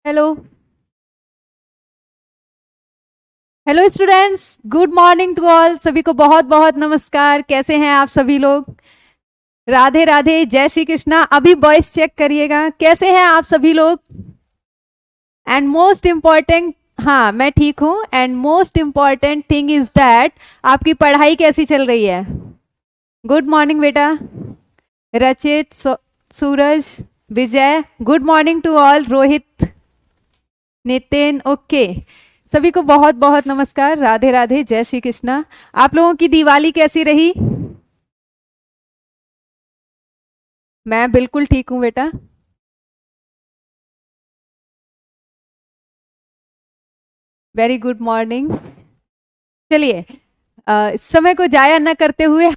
Hello. Hello students, good morning to all. सभी को बहुत बहुत नमस्कार। कैसे हैं आप सभी लोग? राधे राधे, जय श्री कृष्णा। अभी वॉइस चेक करिएगा, कैसे हैं आप सभी लोग? एंड मोस्ट इम्पॉर्टेंट, हाँ मैं ठीक हूँ। And most important thing is that आपकी पढ़ाई कैसी चल रही है? गुड मॉर्निंग बेटा। Rachit, Suraj, Vijay, good morning to all. Rohit, Nitin, okay. सभी को बहुत बहुत नमस्कार, राधे राधे, जय श्री कृष्णा। आप लोगों की दिवाली कैसी रही? मैं बिल्कुल ठीक हूं बेटा। Very good morning. चलिए, समय को जाया न करते हुए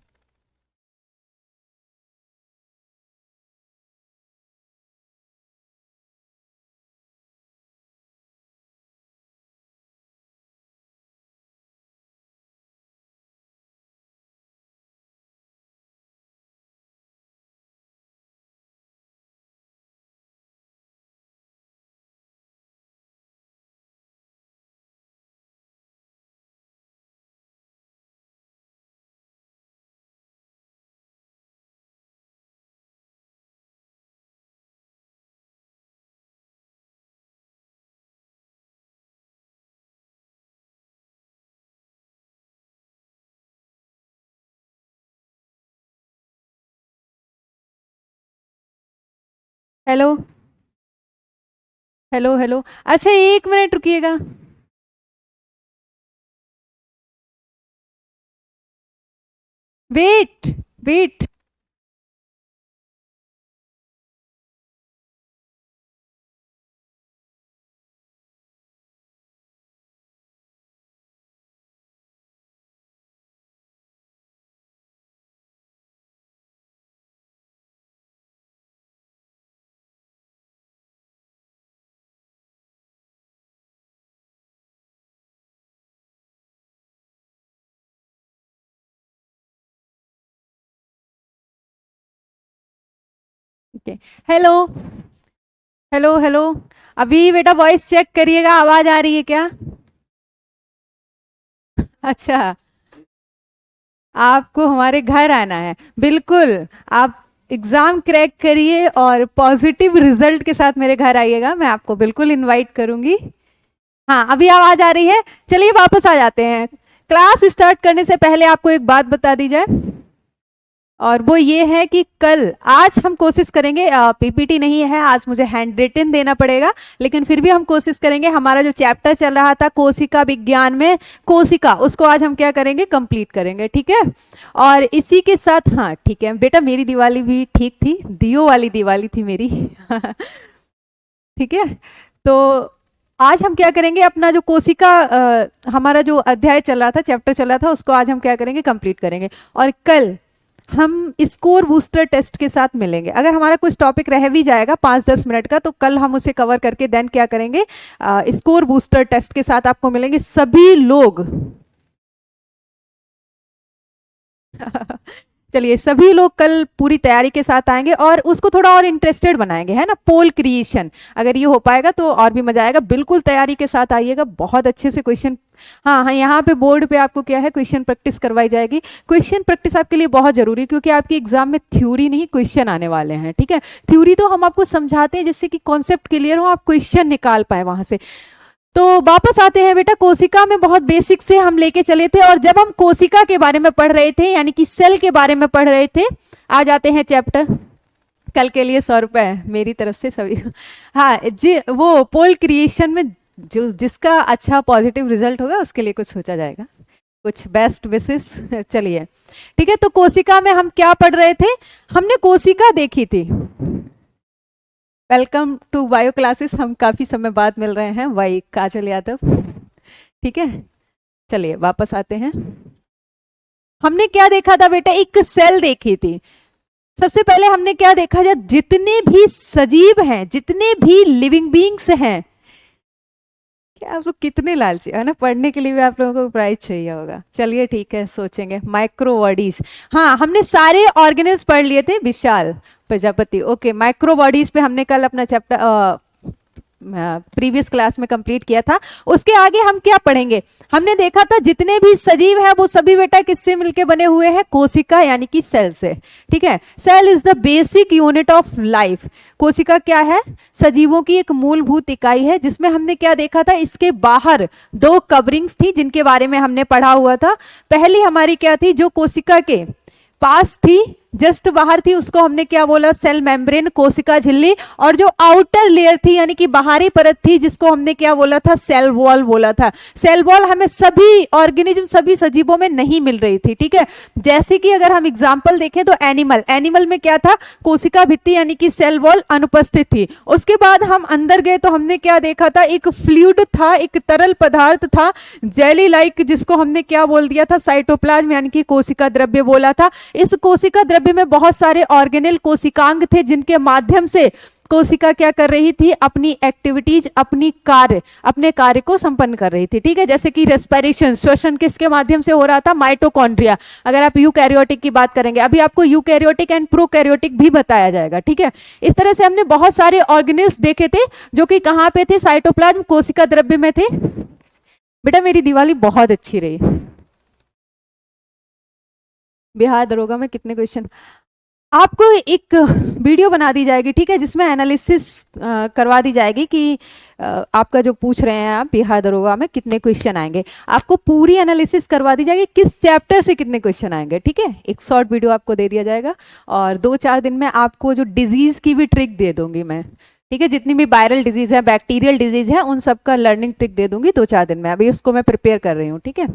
हेलो हेलो हेलो। अच्छा, एक मिनट रुकिएगा। Wait wait. Okay. Hello hello hello. अभी बेटा वॉइस चेक करिएगा, आवाज आ रही है क्या? अच्छा, आपको हमारे घर आना है, बिल्कुल। आप एग्जाम क्रैक करिए और पॉजिटिव रिजल्ट के साथ मेरे घर आइएगा, मैं आपको बिल्कुल इनवाइट करूंगी। हाँ, अभी आवाज आ रही है। चलिए वापस आ जाते हैं। क्लास स्टार्ट करने से पहले आपको एक बात बता दी जाए, और वो ये है कि कल, आज हम कोशिश करेंगे, पीपीटी नहीं है आज, मुझे हैंड रिटन देना पड़ेगा, लेकिन फिर भी हम कोशिश करेंगे। हमारा जो चैप्टर चल रहा था कोशिका विज्ञान में, कोशिका, उसको आज हम क्या करेंगे, कंप्लीट करेंगे, ठीक है? और इसी के साथ, हाँ ठीक है बेटा, मेरी दिवाली भी ठीक थी, दियो वाली दिवाली थी मेरी। ठीक है। तो आज हम क्या करेंगे, अपना जो कोशिका, हमारा जो अध्याय चल रहा था, चैप्टर चल रहा था, उसको आज हम क्या करेंगे, कंप्लीट करेंगे। और कल हम स्कोर बूस्टर टेस्ट के साथ मिलेंगे। अगर हमारा कुछ टॉपिक रह भी जाएगा 5-10 मिनट का, तो कल हम उसे कवर करके देन क्या करेंगे, स्कोर बूस्टर टेस्ट के साथ आपको मिलेंगे सभी लोग। चलिए, सभी लोग कल पूरी तैयारी के साथ आएंगे और उसको थोड़ा और इंटरेस्टेड बनाएंगे, है ना, पोल क्रिएशन। अगर ये हो पाएगा तो और भी मजा आएगा। बिल्कुल तैयारी के साथ आइएगा, बहुत अच्छे से क्वेश्चन, हाँ हाँ, यहाँ पे बोर्ड पे आपको क्या है, क्वेश्चन प्रैक्टिस करवाई जाएगी। क्वेश्चन प्रैक्टिस आपके लिए बहुत जरूरी है, क्योंकि आपके एग्जाम में थ्योरी नहीं, क्वेश्चन आने वाले हैं, ठीक है? थ्योरी तो हम आपको समझाते हैं जिससे कि कॉन्सेप्ट क्लियर हो, आप क्वेश्चन निकाल पाए वहां से। तो वापस आते हैं बेटा, कोशिका में बहुत बेसिक से हम लेके चले थे, और जब हम कोशिका के बारे में पढ़ रहे थे, यानी कि सेल के बारे में पढ़ रहे थे। आ जाते हैं चैप्टर। कल के लिए 100 रुपए मेरी तरफ से सभी। हाँ जी, वो पोल क्रिएशन में जो जिसका अच्छा पॉजिटिव रिजल्ट होगा उसके लिए कुछ सोचा जाएगा, कुछ बेस्ट विशेस। चलिए, ठीक है। तो कोशिका में हम क्या पढ़ रहे थे? हमने कोशिका देखी थी। वेलकम टू बायो क्लासेस, हम काफी समय बाद मिल रहे हैं, वाई काजल यादव, ठीक है। चलिए वापस आते हैं। हमने क्या देखा था बेटा, एक सेल देखी थी। सबसे पहले हमने क्या देखा, जब जितने भी सजीव हैं, जितने भी लिविंग बींग्स हैं, क्या आप लोग कितने लालची है ना, पढ़ने के लिए भी आप लोगों को प्राइज चाहिए होगा। चलिए ठीक है, सोचेंगे। माइक्रोबॉडीज, हाँ हमने सारे ऑर्गेनल्स पढ़ लिए थे। विशाल प्रजापति, ओके। माइक्रोबॉडीज पे हमने कल अपना चैप्टर प्रीवियस क्लास में कंप्लीट किया था। उसके आगे हम क्या पढ़ेंगे, हमने देखा था जितने भी सजीव हैं वो सभी बेटा किससे मिलके बने हुए हैं, कोशिका यानी कि सेल से। ठीक है, cell is the basic unit of life. कोशिका क्या है, सजीवों की एक मूलभूत इकाई है, जिसमें हमने क्या देखा था, इसके बाहर दो कवरिंग्स थी जिनके बारे में हमने पढ़ा हुआ था। पहली हमारी क्या थी, जो कोशिका के पास थी, जस्ट बाहर थी, उसको हमने क्या बोला, सेल मेम्ब्रेन, कोशिका झिल्ली। और जो आउटर लेयर थी यानी कि बाहरी परत थी, जिसको हमने क्या बोला था, सेल वॉल बोला था। सेल वॉल हमें सभी ऑर्गेनिज्म, सभी सजीवों में नहीं मिल रही थी। ठीक है, जैसे कि अगर हम एग्जांपल देखें तो एनिमल में क्या था, कोशिका भित्ति यानी कि सेल वॉल अनुपस्थित थी। उसके बाद हम अंदर गए तो हमने क्या देखा था, एक फ्लूइड था, एक तरल पदार्थ था जेली लाइक, जिसको हमने क्या बोल दिया था, साइटोप्लाज्म यानी कि कोशिका द्रव्य बोला था। इस कोशिका द्रव्य में बहुत सारे ऑर्गेनेल कोशिकांग थे, जिनके माध्यम से कोशिका क्या कर रही थी, अपनी एक्टिविटीज, अपने कार्य को संपन्न कर रही थी। ठीक है, जैसे कि रेस्पिरेशन, श्वसन किसके माध्यम से हो रहा था, माइटोकॉन्ड्रिया। अगर आप यूकैरियोटिक की बात करेंगे, अभी आपको यूकैरियोटिक एंड प्रोकैरियोटिक भी बताया जाएगा। ठीक है, इस तरह से हमने बहुत सारे ऑर्गेनेल्स देखे थे जो कि कहां पे थे, साइटोप्लाज्म, कोशिका द्रव्य में थे। बेटा मेरी दिवाली बहुत अच्छी रही। बिहार दरोगा में कितने क्वेश्चन, आपको एक वीडियो बना दी जाएगी। ठीक है, जिसमें एनालिसिस करवा दी जाएगी कि आपका जो पूछ रहे हैं आप बिहार दरोगा में कितने क्वेश्चन आएंगे, आपको पूरी एनालिसिस करवा दी जाएगी किस चैप्टर से कितने क्वेश्चन आएंगे। ठीक है, एक शॉर्ट वीडियो आपको दे दिया जाएगा और 2-4 दिन में आपको जो डिजीज की भी ट्रिक दे दूंगी मैं। ठीक है, जितनी भी वायरल डिजीज है, बैक्टीरियल डिजीज है, उन सबका लर्निंग ट्रिक दे दूंगी 2-4 दिन में। अभी उसको मैं प्रिपेयर कर रही हूँ। ठीक है,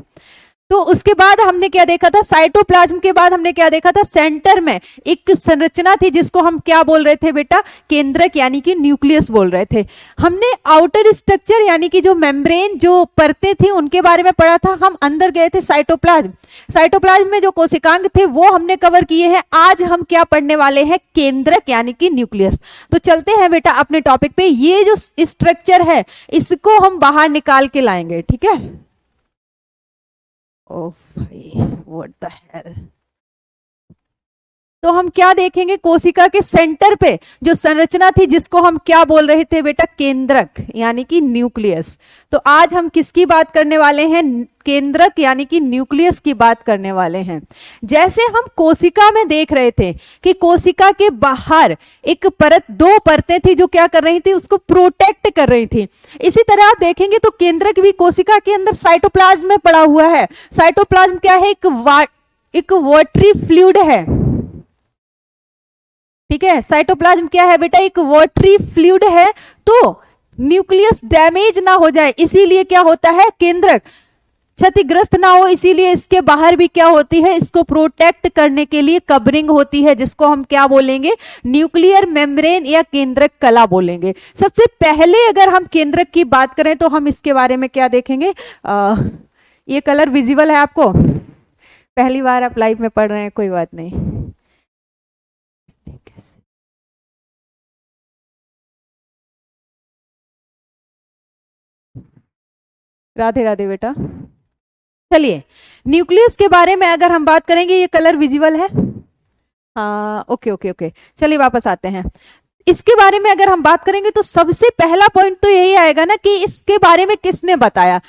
तो उसके बाद हमने क्या देखा था, साइटोप्लाज्म के बाद हमने क्या देखा था, सेंटर में एक संरचना थी जिसको हम क्या बोल रहे थे बेटा, केंद्रक यानी कि न्यूक्लियस बोल रहे थे। हमने आउटर स्ट्रक्चर यानी कि जो मेम्ब्रेन, जो परतें थी, उनके बारे में पढ़ा था। हम अंदर गए थे साइटोप्लाज्म में जो कोशिकांग थे वो हमने कवर किए हैं। आज हम क्या पढ़ने वाले हैं, केंद्रक यानी कि न्यूक्लियस। तो चलते हैं बेटा अपने टॉपिक पे। ये जो स्ट्रक्चर है इसको हम बाहर निकाल के लाएंगे। ठीक है, ओ भाई व्हाट द हेल। तो हम क्या देखेंगे, कोशिका के सेंटर पे जो संरचना थी जिसको हम क्या बोल रहे थे बेटा, केंद्रक यानी कि न्यूक्लियस। तो आज हम किसकी बात करने वाले हैं, केंद्रक यानी कि न्यूक्लियस की बात करने वाले हैं। जैसे हम कोशिका में देख रहे थे कि कोशिका के बाहर एक परत, दो परतें थी जो क्या कर रही थी, उसको प्रोटेक्ट कर रही थी। इसी तरह आप देखेंगे तो केंद्रक भी कोशिका के अंदर साइटोप्लाज्म में पड़ा हुआ है। साइटोप्लाज्म क्या है, एक वाटरी फ्लूइड है। ठीक है, साइटोप्लाज्म क्या है बेटा, एक वाटरी फ्लूइड है। तो न्यूक्लियस डैमेज ना हो जाए इसीलिए क्या होता है, केंद्रक क्षतिग्रस्त ना हो इसीलिए इसके बाहर भी क्या होती है, इसको प्रोटेक्ट करने के लिए कवरिंग होती है, जिसको हम क्या बोलेंगे, न्यूक्लियर मेम्ब्रेन या केंद्रक कला बोलेंगे। सबसे पहले अगर हम केंद्रक की बात करें तो हम इसके बारे में क्या देखेंगे, ये कलर विजिबल है आपको, पहली बार आप लाइव में पढ़ रहे हैं, कोई बात नहीं। राधे राधे बेटा। चलिए, न्यूक्लियस के बारे में अगर हम बात करेंगे, ये कलर विजिबल है, हाँ ओके ओके ओके। चलिए वापस आते हैं। इसके बारे में अगर हम बात करेंगे तो सबसे पहला पॉइंट तो यही आएगा ना कि इसके बारे में किसने बताया,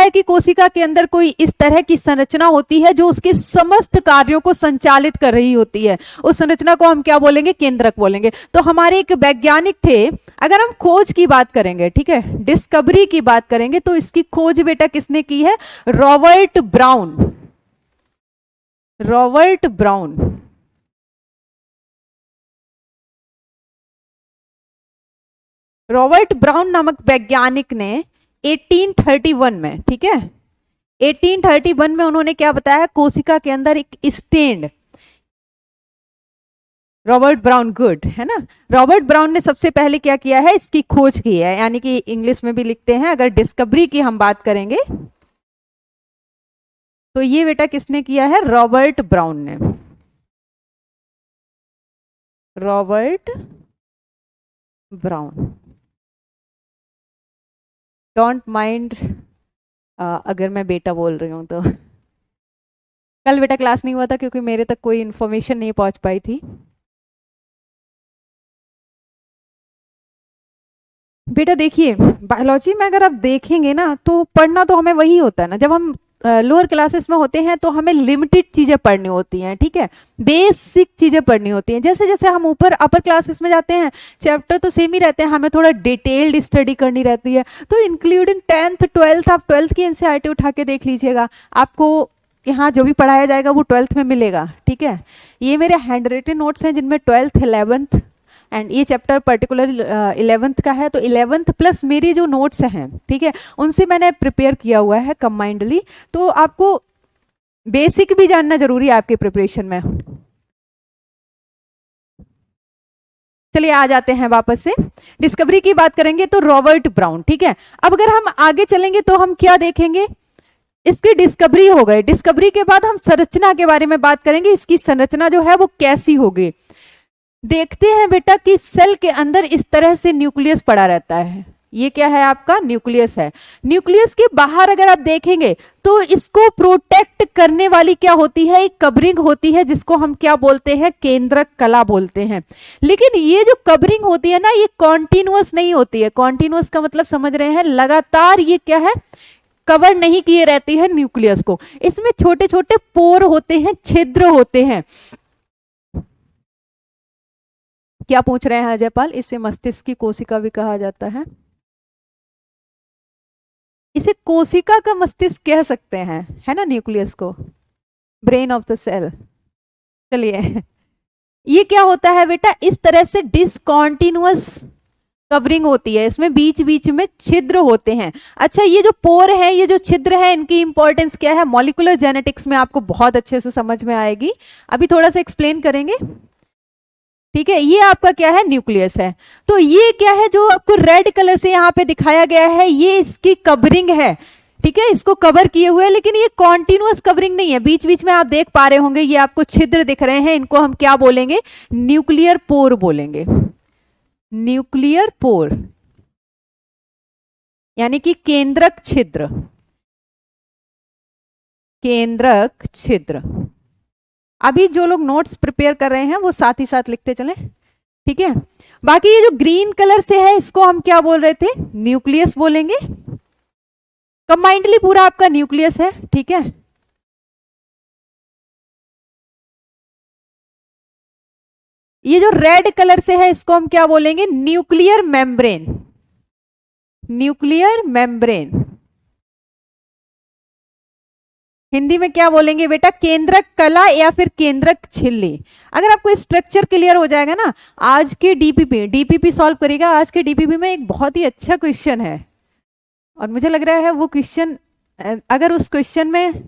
कि कोशिका के अंदर कोई इस तरह की संरचना होती है जो उसके समस्त कार्यों को संचालित कर रही होती है। उस संरचना को हम क्या बोलेंगे, केंद्रक बोलेंगे। तो हमारे एक वैज्ञानिक थे, अगर हम खोज की बात करेंगे, ठीक है, डिस्कवरी की बात करेंगे, तो इसकी खोज बेटा किसने की है, रॉबर्ट ब्राउन। रॉबर्ट ब्राउन नामक वैज्ञानिक ने 1831 में, ठीक है, 1831 में उन्होंने क्या बताया, कोशिका के अंदर एक स्टैंड, रॉबर्ट ब्राउन, गुड है ना, रॉबर्ट ब्राउन ने सबसे पहले क्या किया है, इसकी खोज की है। यानी कि इंग्लिश में भी लिखते हैं, अगर डिस्कवरी की हम बात करेंगे तो ये बेटा किसने किया है, रॉबर्ट ब्राउन ने। रॉबर्ट ब्राउन, डोंट माइंड अगर मैं बेटा बोल रही हूं तो। कल बेटा क्लास नहीं हुआ था क्योंकि मेरे तक कोई इन्फॉर्मेशन नहीं पहुंच पाई थी। बेटा देखिए, बायोलॉजी में अगर आप देखेंगे ना तो पढ़ना तो हमें वही होता है ना, जब हम लोअर क्लासेस में होते हैं तो हमें लिमिटेड चीज़ें पढ़नी होती हैं, ठीक है, बेसिक चीज़ें पढ़नी होती हैं। जैसे जैसे हम ऊपर अपर क्लासेस में जाते हैं, चैप्टर तो सेम ही रहते हैं, हमें थोड़ा डिटेल्ड स्टडी करनी रहती है। तो इंक्लूडिंग 10th 12th, आप 12th की एनसीईआरटी उठा के देख लीजिएगा, आपको यहाँ जो भी पढ़ाया जाएगा वो 12th में मिलेगा, ठीक है। ये मेरे हैंड रिटन नोट्स हैं जिनमें 12th 11th एंड ये चैप्टर पर्टिकुलर 11th का है, तो 11th प्लस मेरी जो नोट्स हैं, ठीक है, उनसे मैंने प्रिपेयर किया हुआ है कंबाइंडली। तो आपको बेसिक भी जानना जरूरी है आपके प्रिपरेशन में। चलिए आ जाते हैं वापस से, डिस्कवरी की बात करेंगे तो रॉबर्ट ब्राउन, ठीक है। अब अगर हम आगे चलेंगे तो हम क्या देखेंगे, इसकी डिस्कवरी हो गई, डिस्कवरी के बाद हम संरचना के बारे में बात करेंगे, इसकी संरचना जो है वो कैसी होगी। देखते हैं बेटा कि सेल के अंदर इस तरह से न्यूक्लियस पड़ा रहता है, ये क्या है आपका न्यूक्लियस है। न्यूक्लियस के बाहर अगर आप देखेंगे तो इसको प्रोटेक्ट करने वाली क्या होती है, एक कवरिंग होती है जिसको हम क्या बोलते हैं, केंद्रक कला बोलते हैं। लेकिन ये जो कवरिंग होती है ना, ये कॉन्टिन्यूअस नहीं होती है। कॉन्टिन्यूअस का मतलब समझ रहे हैं, लगातार ये क्या है, कवर नहीं किए रहती है न्यूक्लियस को। इसमें छोटे छोटे पोर होते हैं, छिद्र होते हैं। क्या पूछ रहे हैं अजयपाल, इसे मस्तिष्क की कोशिका भी कहा जाता है, इसे कोशिका का मस्तिष्क कह सकते हैं, है ना, न्यूक्लियस को, ब्रेन ऑफ द सेल। चलिए, ये क्या होता है बेटा, इस तरह से डिसकॉन्टिन्यूअस कवरिंग होती है, इसमें बीच बीच में छिद्र होते हैं। अच्छा, ये जो पोर है, ये जो छिद्र है, इनकी इंपॉर्टेंस क्या है, मॉलिक्यूलर जेनेटिक्स में आपको बहुत अच्छे से समझ में आएगी, अभी थोड़ा सा एक्सप्लेन करेंगे, ठीक है। ये आपका क्या है, न्यूक्लियस है। तो ये क्या है जो आपको रेड कलर से यहाँ पे दिखाया गया है, ये इसकी कवरिंग है, ठीक है, इसको कवर किए हुए, लेकिन ये कॉन्टिन्यूअस कवरिंग नहीं है, बीच बीच में आप देख पा रहे होंगे ये आपको छिद्र दिख रहे हैं, इनको हम क्या बोलेंगे, न्यूक्लियर पोर बोलेंगे, न्यूक्लियर पोर यानी कि केंद्रक छिद्र, केंद्रक छिद्र। अभी जो लोग नोट्स प्रिपेयर कर रहे हैं वो साथ ही साथ लिखते चले, ठीक है। बाकी ये जो ग्रीन कलर से है इसको हम क्या बोल रहे थे, न्यूक्लियस बोलेंगे, कंबाइंडली पूरा आपका न्यूक्लियस है, ठीक है। ये जो रेड कलर से है इसको हम क्या बोलेंगे, nuclear membrane, nuclear membrane. Hindi में क्या बोलेंगे बेटा, केंद्रक कला या फिर केंद्रक झिल्ली। अगर आपको स्ट्रक्चर क्लियर हो जाएगा ना, आज के डीपीपी, डीपीपी सॉल्व करेगा, आज के डीपीपी में एक बहुत ही अच्छा क्वेश्चन है, और मुझे लग रहा है वो क्वेश्चन, अगर उस क्वेश्चन में,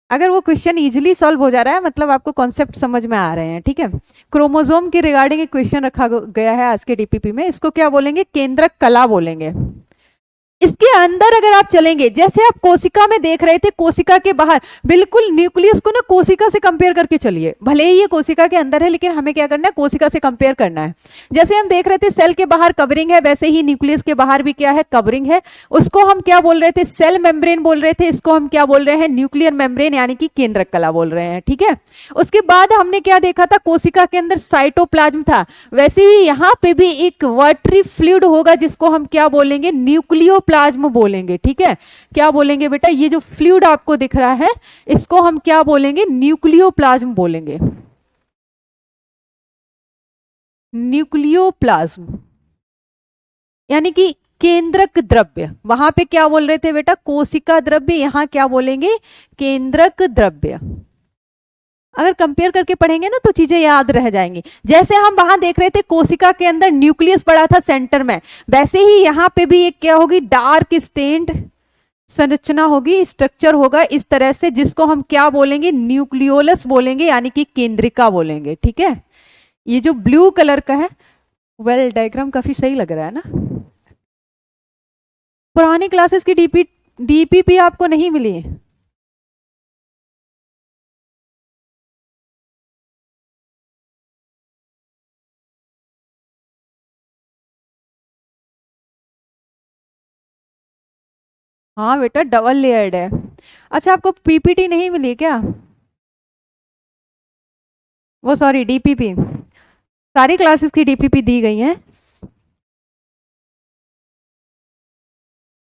अगर वो क्वेश्चन इजीली सॉल्व हो जा रहा है, मतलब आपको कॉन्सेप्ट समझ में आ रहे हैं, ठीक है। क्रोमोसोम के रिगार्डिंग एक क्वेश्चन रखा गया है आज के डीपीपी में, इसको क्या बोलेंगे, केंद्रक कला बोलेंगे। इसके अंदर अगर आप चलेंगे, जैसे आप कोशिका में देख रहे थे, कोशिका के बाहर बिल्कुल न्यूक्लियस को ना कोशिका से कंपेयर करके चलिए, भले ही ये कोशिका के अंदर है लेकिन हमें क्या करना है, कोशिका से कंपेयर करना है। जैसे हम देख रहे थे सेल के बाहर कवरिंग है, वैसे ही न्यूक्लियस के बाहर भी क्या है, कवरिंग है। उसको हम क्या बोल रहे थे, सेल मेम्ब्रेन बोल रहे थे, इसको हम क्या बोल रहे हैं, न्यूक्लियर मेम्ब्रेन यानी कि केंद्रक कला बोल रहे हैं, ठीक है। उसके बाद हमने क्या देखा था, कोशिका के अंदर साइटोप्लाज्म था, वैसे ही यहाँ पे भी एक वाटरी फ्लूइड होगा जिसको हम क्या बोलेंगे, न्यूक्लियोप्लाज्म बोलेंगे, ठीक है। क्या बोलेंगे बेटा, ये जो फ्लूइड आपको दिख रहा है इसको हम क्या बोलेंगे, न्यूक्लियोप्लाज्म बोलेंगे, न्यूक्लियोप्लाज्म यानी कि केंद्रक द्रव्य। वहां पे क्या बोल रहे थे बेटा, कोशिका द्रव्य, यहां क्या बोलेंगे, केंद्रक द्रव्य। अगर कंपेयर करके पढ़ेंगे ना तो चीजें याद रह जाएंगी। जैसे हम वहां देख रहे थे कोशिका के अंदर न्यूक्लियस पड़ा था सेंटर में, वैसे ही यहां पे भी एक क्या होगी, डार्क स्टेन्ड संरचना होगी, स्ट्रक्चर होगा इस तरह से, जिसको हम क्या बोलेंगे, न्यूक्लियोलस बोलेंगे यानी कि केंद्रिका बोलेंगे, ठीक है। ये जो ब्लू कलर का है, वेल डायग्राम काफी सही लग रहा है ना। पुरानी क्लासेस की डीपीपी आपको नहीं मिली है? हाँ बेटा डबल लेयर्ड है। अच्छा, आपको पीपीटी नहीं मिली क्या, वो सॉरी डीपीपी, सारी क्लासेस की डीपीपी दी गई हैं।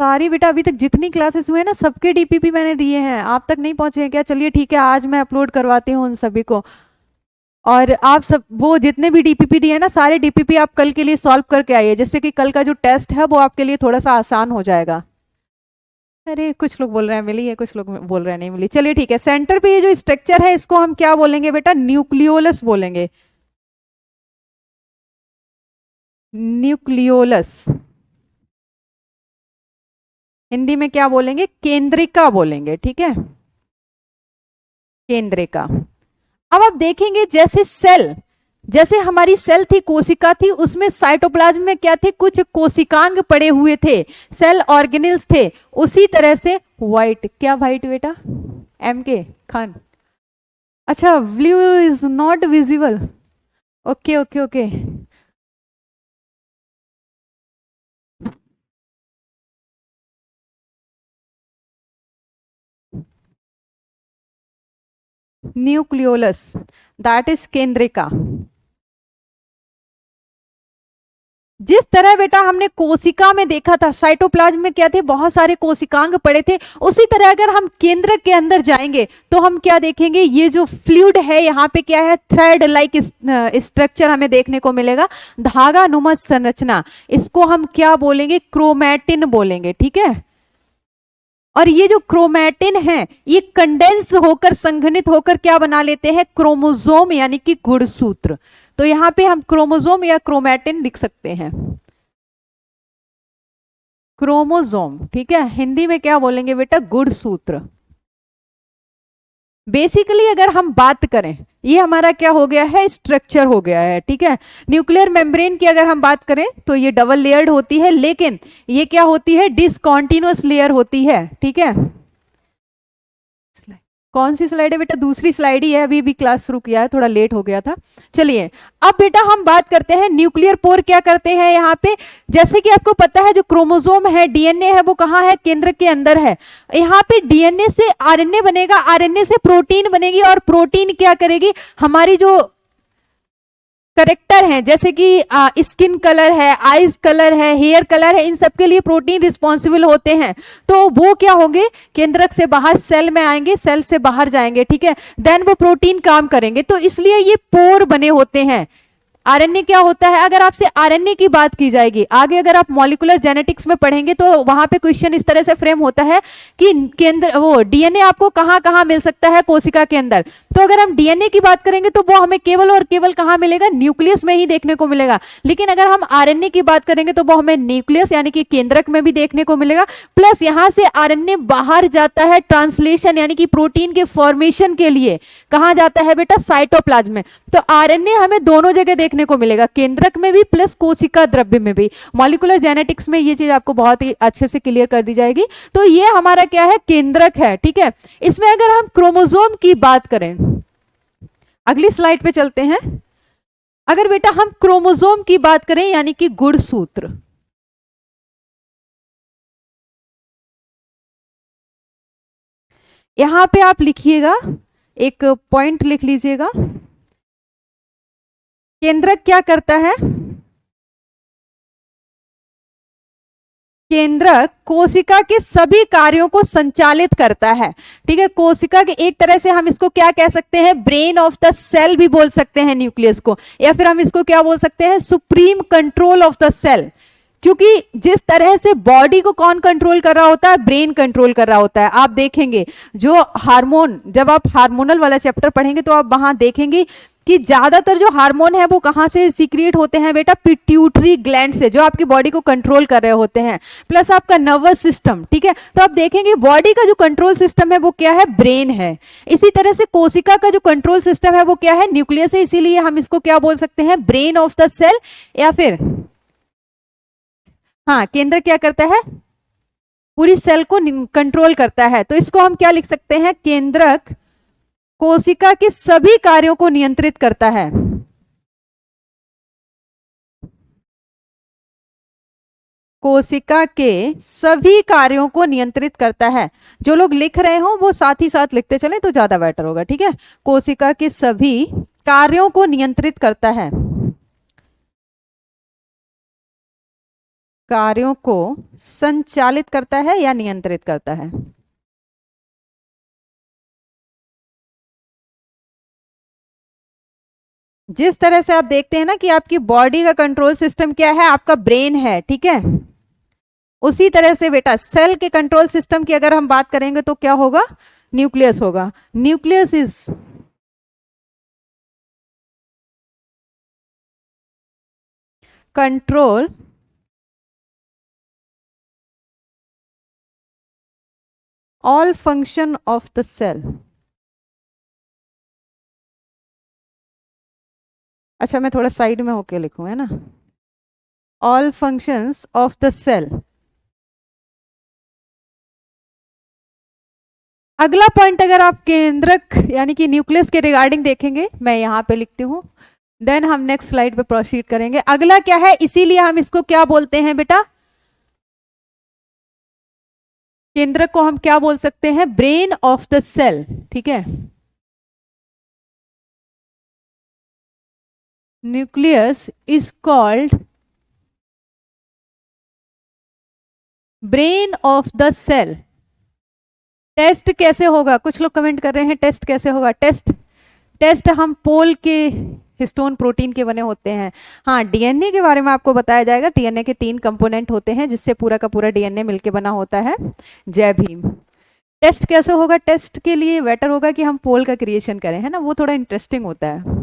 सारी बेटा अभी तक जितनी क्लासेस हुए हैं ना सबके डीपीपी मैंने दिए हैं, आप तक नहीं पहुंचे हैं क्या? चलिए ठीक है, आज मैं अपलोड करवाती हूँ उन सभी को। और आप सब वो जितने भी डीपीपी दिए हैं ना, सारे डीपीपी आप कल के लिए सॉल्व करके आइए, जिससे कि कल का जो टेस्ट है वो आपके लिए थोड़ा सा आसान हो जाएगा। अरे कुछ लोग बोल रहे हैं मिली है, कुछ लोग बोल रहे हैं नहीं मिली। चलिए ठीक है, सेंटर पे ये जो स्ट्रक्चर है इसको हम क्या बोलेंगे बेटा? न्यूक्लियोलस बोलेंगे। न्यूक्लियोलस हिंदी में क्या बोलेंगे? केंद्रिका बोलेंगे, ठीक है, केंद्रिका। अब आप देखेंगे जैसे सेल, जैसे हमारी सेल थी, कोशिका थी, उसमें साइटोप्लाज्म में क्या थे? कुछ कोशिकांग पड़े हुए थे, सेल ऑर्गेनेल्स थे। उसी तरह से व्हाइट, क्या व्हाइट बेटा? एम के खान, अच्छा blue is not visible, okay okay okay. Nucleolus that is केंद्रिका। जिस तरह बेटा हमने कोशिका में देखा था, साइटोप्लाज्म में क्या थे? बहुत सारे कोशिकांग पड़े थे। उसी तरह अगर हम केंद्रक के अंदर जाएंगे तो हम क्या देखेंगे? ये जो फ्लूइड है यहाँ पे क्या है? थ्रेड लाइक स्ट्रक्चर हमें देखने को मिलेगा, धागा नुमा संरचना। इसको हम क्या बोलेंगे? क्रोमैटिन बोलेंगे, ठीक है। और ये जो क्रोमैटिन है ये कंडेंस होकर, संघनित होकर क्या बना लेते हैं? क्रोमोसोम यानी कि गुणसूत्र। तो यहां पे हम क्रोमोसोम या क्रोमैटिन लिख सकते हैं, क्रोमोसोम, ठीक है। हिंदी में क्या बोलेंगे बेटा? गुणसूत्र। बेसिकली अगर हम बात करें, ये हमारा क्या हो गया है? स्ट्रक्चर हो गया है, ठीक है। न्यूक्लियर मेम्ब्रेन की अगर हम बात करें तो ये डबल लेयर्ड होती है, लेकिन ये क्या होती है? डिसकॉन्टिन्यूअस लेयर होती है, ठीक है। कौन सी स्लाइड है बेटा? दूसरी स्लाइड ही है, अभी भी क्लास शुरू किया है, थोड़ा लेट हो गया था। चलिए अब बेटा हम बात करते हैं न्यूक्लियर पोर क्या करते हैं यहाँ पे। जैसे कि आपको पता है जो क्रोमोसोम है, डीएनए है, वो कहाँ है? केंद्र के अंदर है। यहाँ पे डीएनए से आरएनए बनेगा, आरएनए से प्रोटीन बनेगी, और प्रोटीन क्या करेगी? हमारी जो करेक्टर हैं, जैसे कि स्किन कलर है, आईज कलर है, हेयर कलर है, इन सब के लिए प्रोटीन रिस्पॉन्सिबल होते हैं। तो वो क्या होंगे? केंद्रक से बाहर सेल में आएंगे, सेल से बाहर जाएंगे, ठीक है। देन वो प्रोटीन काम करेंगे, तो इसलिए ये पोर बने होते हैं। आरएनए क्या होता है? अगर आपसे आरएनए की बात की जाएगी आगे, अगर आप मॉलिक्यूलर जेनेटिक्स में पढ़ेंगे तो वहां पे क्वेश्चन इस तरह से फ्रेम होता है कि केंद्र वो डीएनए आपको कहां कहां मिल सकता है? कोशिका के अंदर। तो अगर हम डीएनए की बात करेंगे तो वो हमें केवल और केवल कहां मिलेगा? न्यूक्लियस में ही देखने को मिलेगा। लेकिन अगर हम आरएनए की बात करेंगे तो वो हमें न्यूक्लियस यानी कि केंद्रक में भी देखने को मिलेगा। प्लस यहां से आरएनए बाहर जाता है ट्रांसलेशन यानी कि प्रोटीन के फॉर्मेशन के लिए। कहां जाता है बेटा? साइटोप्लाज्म में। तो आरएनए हमें दोनों जगह देखने को मिलेगा, केंद्रक में भी प्लस कोशिका द्रव्य में भी। मॉलिक्यूलर जेनेटिक्स में ये चीज आपको बहुत ही अच्छे से क्लियर कर दी जाएगी। तो ये हमारा क्या है? केंद्रक है, ठीक है। इसमें अगर हम क्रोमोसोम की बात करें, अगली स्लाइड पे चलते हैं। अगर बेटा हम क्रोमोसोम की बात करें यानी कि गुणसूत्र, यहां पे आप लिखिएगा, एक पॉइंट लिख लीजिएगा। केंद्रक क्या करता है? केंद्रक कोशिका के सभी कार्यों को संचालित करता है, ठीक है। कोशिका के एक तरह से हम इसको क्या कह सकते हैं? ब्रेन ऑफ द सेल भी बोल सकते हैं न्यूक्लियस को, या फिर हम इसको क्या बोल सकते हैं? Supreme control of the cell. क्योंकि जिस तरह से बॉडी को कौन कंट्रोल कर रहा होता है? ब्रेन कंट्रोल कर रहा होता है। आप देखेंगे जो हार्मोन, जब आप हार्मोनल वाला चैप्टर पढ़ेंगे तो आप वहां देखेंगे कि ज्यादातर जो हार्मोन है वो कहां से सीक्रेट होते हैं बेटा? पिट्यूटरी ग्लैंड से, जो आपकी बॉडी को कंट्रोल कर रहे होते हैं। प्लस आपका नर्वस सिस्टम, ठीक है। तो आप देखेंगे बॉडी का जो कंट्रोल सिस्टम है वो क्या है? ब्रेन है। इसी तरह से कोशिका का जो कंट्रोल सिस्टम है वो क्या है? न्यूक्लियस है। इसीलिए हम इसको क्या बोल सकते हैं? ब्रेन ऑफ द सेल, या फिर हाँ, केंद्र क्या करता है? पूरी सेल को कंट्रोल करता है। तो इसको हम क्या लिख सकते हैं? केंद्रक कोशिका के सभी कार्यों को नियंत्रित करता है। कोशिका के सभी कार्यों को नियंत्रित करता है। जो लोग लिख रहे हो वो साथ ही साथ लिखते चले तो ज्यादा बेटर होगा, ठीक है। कोशिका के सभी कार्यों को नियंत्रित करता है, कार्यों को संचालित करता है या नियंत्रित करता है? जिस तरह से आप देखते हैं ना कि आपकी बॉडी का कंट्रोल सिस्टम क्या है, आपका ब्रेन है, ठीक है, उसी तरह से बेटा सेल के कंट्रोल सिस्टम की अगर हम बात करेंगे तो क्या होगा? न्यूक्लियस होगा। Nucleus is control all function of the cell. अच्छा, मैं थोड़ा साइड में होके लिखूं, है ना? All functions of the cell. अगला पॉइंट अगर आप केंद्रक यानी कि न्यूक्लियस के रिगार्डिंग देखेंगे, मैं यहां पे लिखती हूं, देन हम नेक्स्ट स्लाइड पे प्रोसीड करेंगे। अगला क्या है, इसीलिए हम इसको क्या बोलते हैं बेटा? केंद्रक को हम क्या बोल सकते हैं? ब्रेन ऑफ द सेल, ठीक है। Nucleus is called brain of the cell. Test कैसे होगा? कुछ लोग कमेंट कर रहे हैं टेस्ट कैसे होगा? टेस्ट हम पोल के हिस्टोन प्रोटीन के बने होते हैं। हाँ, डीएनए के बारे में आपको बताया जाएगा। डीएनए के 3 कंपोनेंट होते हैं जिससे पूरा का पूरा डीएनए मिलके बना होता है। जय भीम। टेस्ट कैसे होगा? टेस्ट के लिए बेटर होगा कि हम पोल का क्रिएशन करें, है ना, वो थोड़ा इंटरेस्टिंग होता है।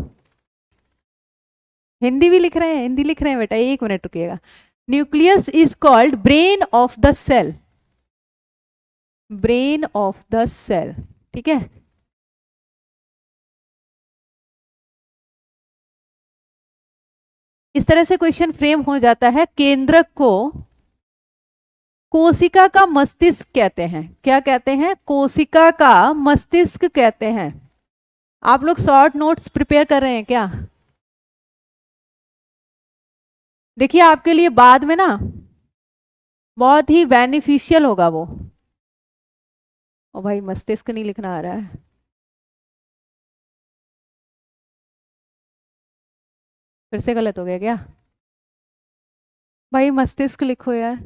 हिंदी भी लिख रहे हैं? हिंदी लिख रहे हैं बेटा, 1 मिनट रुकिएगा। Nucleus is called brain of the cell. Brain of the cell, ठीक है। इस तरह से क्वेश्चन फ्रेम हो जाता है। केंद्रक को कोशिका का मस्तिष्क कहते हैं। क्या कहते हैं? कोशिका का मस्तिष्क कहते हैं। आप लोग शॉर्ट नोट्स प्रिपेयर कर रहे हैं क्या? देखिए, आपके लिए बाद में ना बहुत ही बेनिफिशियल होगा वो। ओ भाई, मस्तिष्क नहीं लिखना आ रहा है। फिर से गलत हो गया क्या? भाई मस्तिष्क लिखो यार।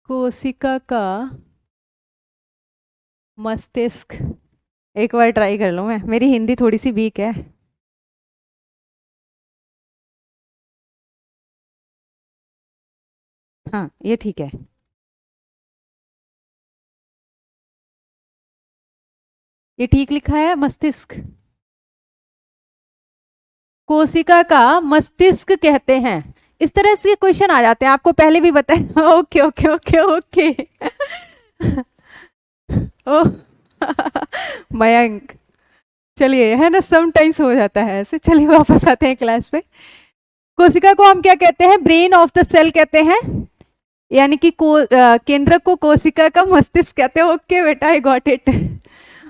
कोशिका का मस्तिष्क। एक बार ट्राई कर लूं मैं, मेरी हिंदी थोड़ी सी वीक है। हाँ, ये ठीक है। ये ठीक लिखा है, मस्तिष्क। कोशिका का मस्तिष्क कहते हैं। इस तरह से क्वेश्चन आ जाते हैं, आपको पहले भी बताया। Okay okay okay okay. ओ मयंक, चलिए, है ना, समटाइम्स हो जाता है ऐसे। चलिए वापस आते हैं क्लास पे। कोशिका को हम क्या कहते हैं? ब्रेन ऑफ द सेल कहते हैं, यानी कि केंद्रक को कोशिका का मस्तिष्क कहते हैं। ओके बेटा, आई गॉट इट।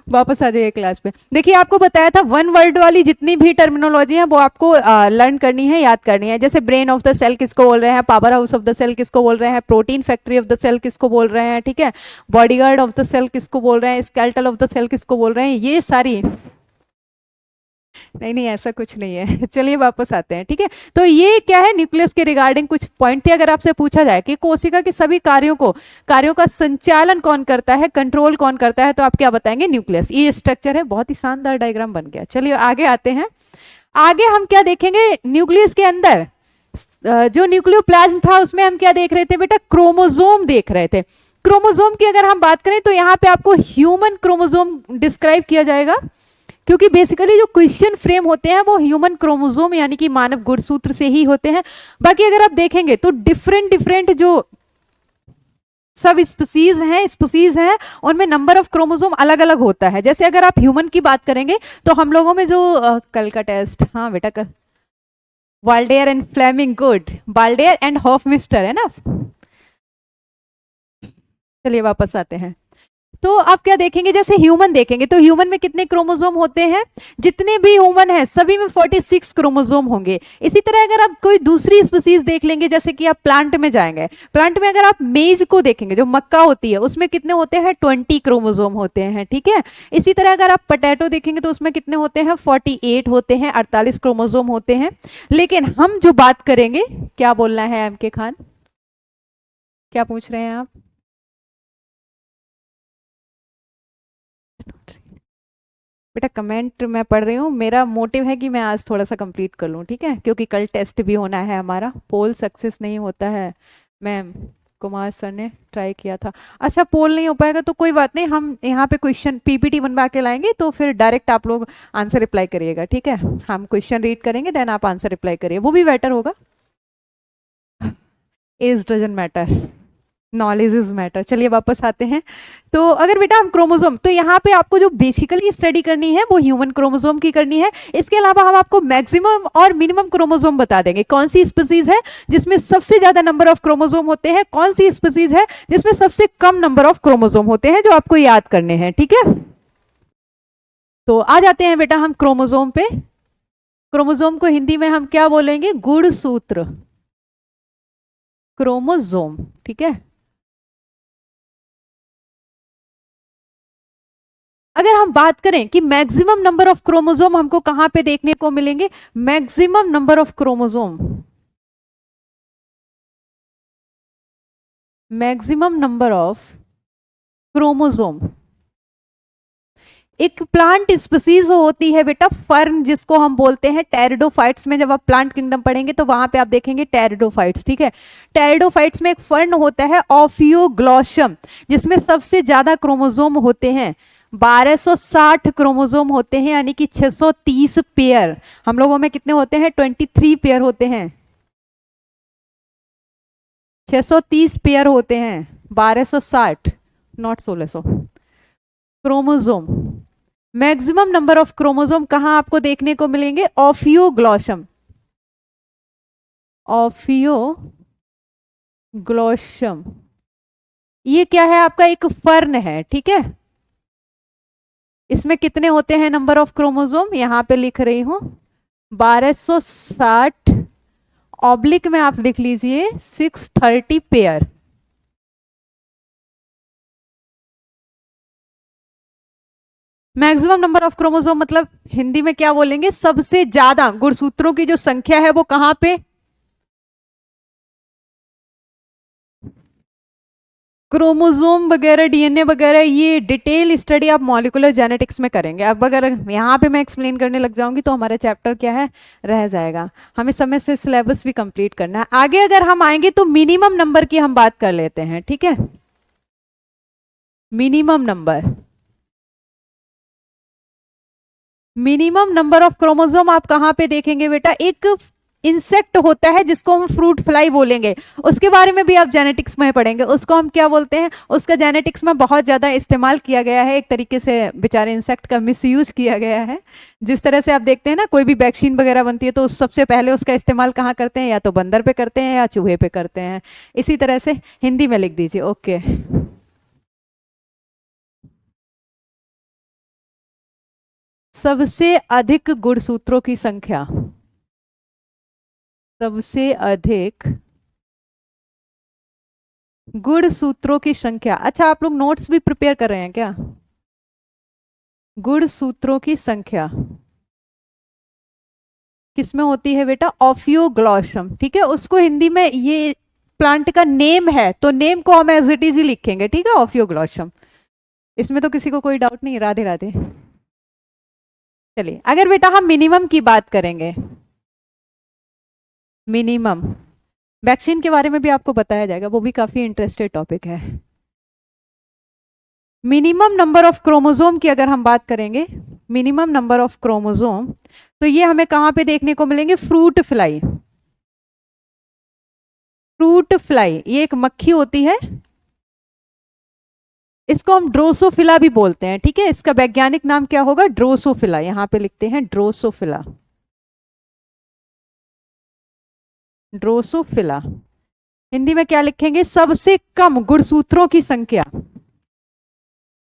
वापस आ जाइए क्लास पे। देखिए, आपको बताया था वन वर्ड वाली जितनी भी टर्मिनोलॉजी है वो आपको लर्न करनी है, याद करनी है। जैसे ब्रेन ऑफ द सेल किसको बोल रहे हैं, power house of the cell किसको बोल रहे हैं, protein factory of the cell किसको बोल रहे हैं, ठीक है, बॉडीगार्ड ऑफ द सेल किसको बोल रहे हैं, स्केलेटल ऑफ द सेल किसको बोल रहे हैं, ये सारी। नहीं नहीं, ऐसा कुछ नहीं है। चलिए वापस आते हैं, ठीक है। तो ये क्या है, न्यूक्लियस के रिगार्डिंग कुछ पॉइंट थे। अगर आपसे पूछा जाए कि कोशिका के सभी कार्यों का संचालन कौन करता है, कंट्रोल कौन करता है, तो आप क्या बताएंगे? न्यूक्लियस। ये स्ट्रक्चर है, बहुत ही शानदार डायग्राम बन गया। चलिए आगे आते हैं। आगे हम क्या देखेंगे? न्यूक्लियस के अंदर जो न्यूक्लियोप्लाज्म था उसमें हम क्या देख रहे थे बेटा? क्रोमोजोम देख रहे थे। क्रोमोजोम की अगर हम बात करें तो यहाँ पे आपको ह्यूमन क्रोमोजोम डिस्क्राइब किया जाएगा, क्योंकि बेसिकली जो क्वेश्चन फ्रेम होते हैं वो ह्यूमन क्रोमोसोम यानी कि मानव गुणसूत्र से ही होते हैं। बाकी अगर आप देखेंगे तो डिफरेंट डिफरेंट जो सब स्पीसीज हैं उनमें नंबर ऑफ क्रोमोसोम अलग अलग होता है। जैसे अगर आप ह्यूमन की बात करेंगे तो हम लोगों में जो कल का टेस्ट, हाँ बेटा कल, Waldeyer and Fleming, good, Waldeyer and Hofmeister, है ना। चलिए वापस आते हैं। तो आप क्या देखेंगे, जैसे ह्यूमन देखेंगे तो ह्यूमन में कितने क्रोमोसोम होते हैं, जितने भी ह्यूमन हैं सभी में 46 क्रोमोसोम होंगे। इसी तरह अगर आप कोई दूसरी स्पीसीज देख लेंगे, जैसे कि आप प्लांट में जाएंगे, प्लांट में अगर आप मेज को देखेंगे, जो मक्का होती है, उसमें कितने होते हैं, 20 क्रोमोसोम होते हैं, ठीक है। इसी तरह अगर आप पोटैटो देखेंगे तो उसमें कितने होते हैं, 48 होते हैं, 48 क्रोमोसोम होते हैं। लेकिन हम जो बात करेंगे, क्या बोलना है एम के खान, क्या पूछ रहे हैं आप? बेटा कमेंट मैं पढ़ रही हूँ, मेरा मोटिव है कि मैं आज थोड़ा सा कंप्लीट कर लूँ, ठीक है, क्योंकि कल टेस्ट भी होना है हमारा, पोल सक्सेस नहीं होता है। मैम कुमार सर ने ट्राई किया था। अच्छा पोल नहीं हो पाएगा तो कोई बात नहीं, हम यहाँ पे क्वेश्चन पीपीटी बनवा के लाएंगे, तो फिर डायरेक्ट आप लोग आंसर रिप्लाई करिएगा, ठीक है। हम क्वेश्चन रीड करेंगे, देन आप आंसर रिप्लाई करिए, वो भी बेटर होगा। Age doesn't matter, knowledge is matter. चलिए वापस आते हैं। तो अगर बेटा हम क्रोमोसोम, तो यहाँ पे आपको जो बेसिकली स्टडी करनी है वो ह्यूमन क्रोमोसोम की करनी है। इसके अलावा हम आपको मैक्सिमम और मिनिमम क्रोमोसोम बता देंगे, कौन सी स्पीसीज है जिसमें सबसे ज्यादा नंबर ऑफ क्रोमोसोम होते हैं, कौन सी स्पीसीज है जिसमें सबसे कम नंबर ऑफ क्रोमोसोम होते हैं, जो आपको याद करने हैं, ठीक है। तो आ जाते हैं बेटा हम क्रोमोसोम पे। क्रोमोसोम को हिंदी में हम क्या बोलेंगे, गुणसूत्र, क्रोमोसोम, ठीक है। अगर हम बात करें कि मैक्सिमम नंबर ऑफ क्रोमोसोम हमको कहां पे देखने को मिलेंगे, maximum number of chromosome, maximum number of chromosome एक प्लांट स्पीसीज होती है बेटा, फर्न जिसको हम बोलते हैं, टेरिडोफाइट्स में जब आप प्लांट किंगडम पढ़ेंगे तो वहां पे आप देखेंगे टेरिडोफाइट्स, ठीक है। टेरिडोफाइट्स में एक फर्न होता है ऑफियोग्लोसम, जिसमें सबसे ज्यादा क्रोमोसोम होते हैं, 1260 क्रोमोसोम होते हैं, यानी कि 630 पेयर। हम लोगों में कितने होते हैं, 23 पेयर होते हैं, 630 पेयर होते हैं, 1260 not 1600 chromosome. Maximum number of chromosome कहां आपको देखने को मिलेंगे, ऑफियोग्लोसम, ऑफियोग्लोसम। ये क्या है, आपका एक फर्न है, ठीक है। इसमें कितने होते हैं नंबर ऑफ क्रोमोसोम, यहां पे लिख रही हूं 1260, ऑब्लिक में आप लिख लीजिए 630 pair. Maximum number of chromosome मतलब हिंदी में क्या बोलेंगे, सबसे ज्यादा गुणसूत्रों की जो संख्या है वो कहां पे, क्रोमोसोम वगैरह, डीएनए वगैरह, ये डिटेल स्टडी आप मॉलिक्यूलर जेनेटिक्स में करेंगे। अब अगर यहाँ पे मैं एक्सप्लेन करने लग जाऊंगी तो हमारा चैप्टर क्या है, रह जाएगा। हमें समय से सिलेबस भी कंप्लीट करना है। आगे अगर हम आएंगे तो मिनिमम नंबर की हम बात कर लेते हैं, ठीक है। Minimum number, minimum number of chromosome आप कहां पे देखेंगे बेटा, एक इंसेक्ट होता है जिसको हम फ्रूट फ्लाई बोलेंगे, उसके बारे में भी आप जेनेटिक्स में पढ़ेंगे। उसको हम क्या बोलते हैं, उसका जेनेटिक्स में बहुत ज्यादा इस्तेमाल किया गया है, एक तरीके से बेचारे इंसेक्ट का मिसयूज किया गया है। जिस तरह से आप देखते हैं ना, कोई भी वैक्सीन वगैरह बनती है तो सबसे पहले उसका इस्तेमाल कहाँ करते हैं, या तो बंदर पे करते हैं या चूहे पे करते हैं। इसी तरह से हिंदी में लिख दीजिए, ओके। सबसे अधिक गुणसूत्रों की संख्या, सबसे अधिक गुणसूत्रों की संख्या। अच्छा आप लोग नोट्स भी प्रिपेयर कर रहे हैं क्या, गुणसूत्रों की संख्या किसमें होती है बेटा, ऑफियोग्लोसम, ठीक है। उसको हिंदी में, ये प्लांट का नेम है तो नेम को हम एज इट इज ही लिखेंगे, ठीक है, ऑफियोग्लोसम। इसमें तो किसी को कोई डाउट नहीं, राधे राधे। चलिए अगर बेटा हम मिनिमम की बात करेंगे, मिनिमम, वैक्सीन के बारे में भी आपको बताया जाएगा, वो भी काफी इंटरेस्टेड टॉपिक है। मिनिमम नंबर ऑफ क्रोमोसोम की अगर हम बात करेंगे, मिनिमम नंबर ऑफ क्रोमोसोम, तो ये हमें कहां पे देखने को मिलेंगे, फ्रूट फ्लाई, फ्रूट फ्लाई ये एक मक्खी होती है, इसको हम ड्रोसोफिला भी बोलते हैं, ठीक है। इसका वैज्ञानिक नाम क्या होगा, ड्रोसोफिला, यहां पे लिखते हैं ड्रोसोफिला, ड्रोसोफिला। हिंदी में क्या लिखेंगे, सबसे कम गुणसूत्रों की संख्या,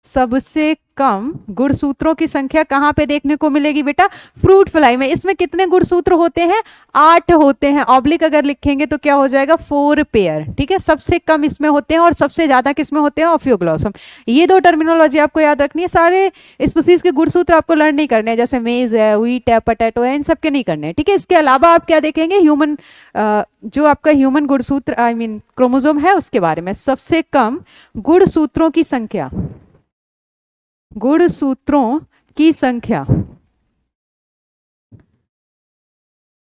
सबसे कम गुणसूत्रों की संख्या कहाँ पे देखने को मिलेगी बेटा? फ्रूट फ्लाई में। इसमें कितने गुणसूत्र होते हैं? 8 होते हैं। ऑब्लिक अगर लिखेंगे तो क्या हो जाएगा? 4 पेयर। ठीक है, सबसे कम इसमें होते हैं और सबसे ज्यादा किसमें होते हैं? ऑफियोग्लॉसम। ये दो टर्मिनोलॉजी आपको याद रखनी है। सारे स्पीसीज के गुणसूत्र आपको लर्न नहीं करने हैं, जैसे मेज है, व्हीट है, पोटैटो है, इन सब के नहीं करने हैं। ठीक है, इसके अलावा आप क्या देखेंगे? ह्यूमन, जो आपका ह्यूमन गुणसूत्र आई मीन क्रोमोसोम है उसके बारे में। सबसे कम गुणसूत्रों की संख्या, गुणसूत्रों की संख्या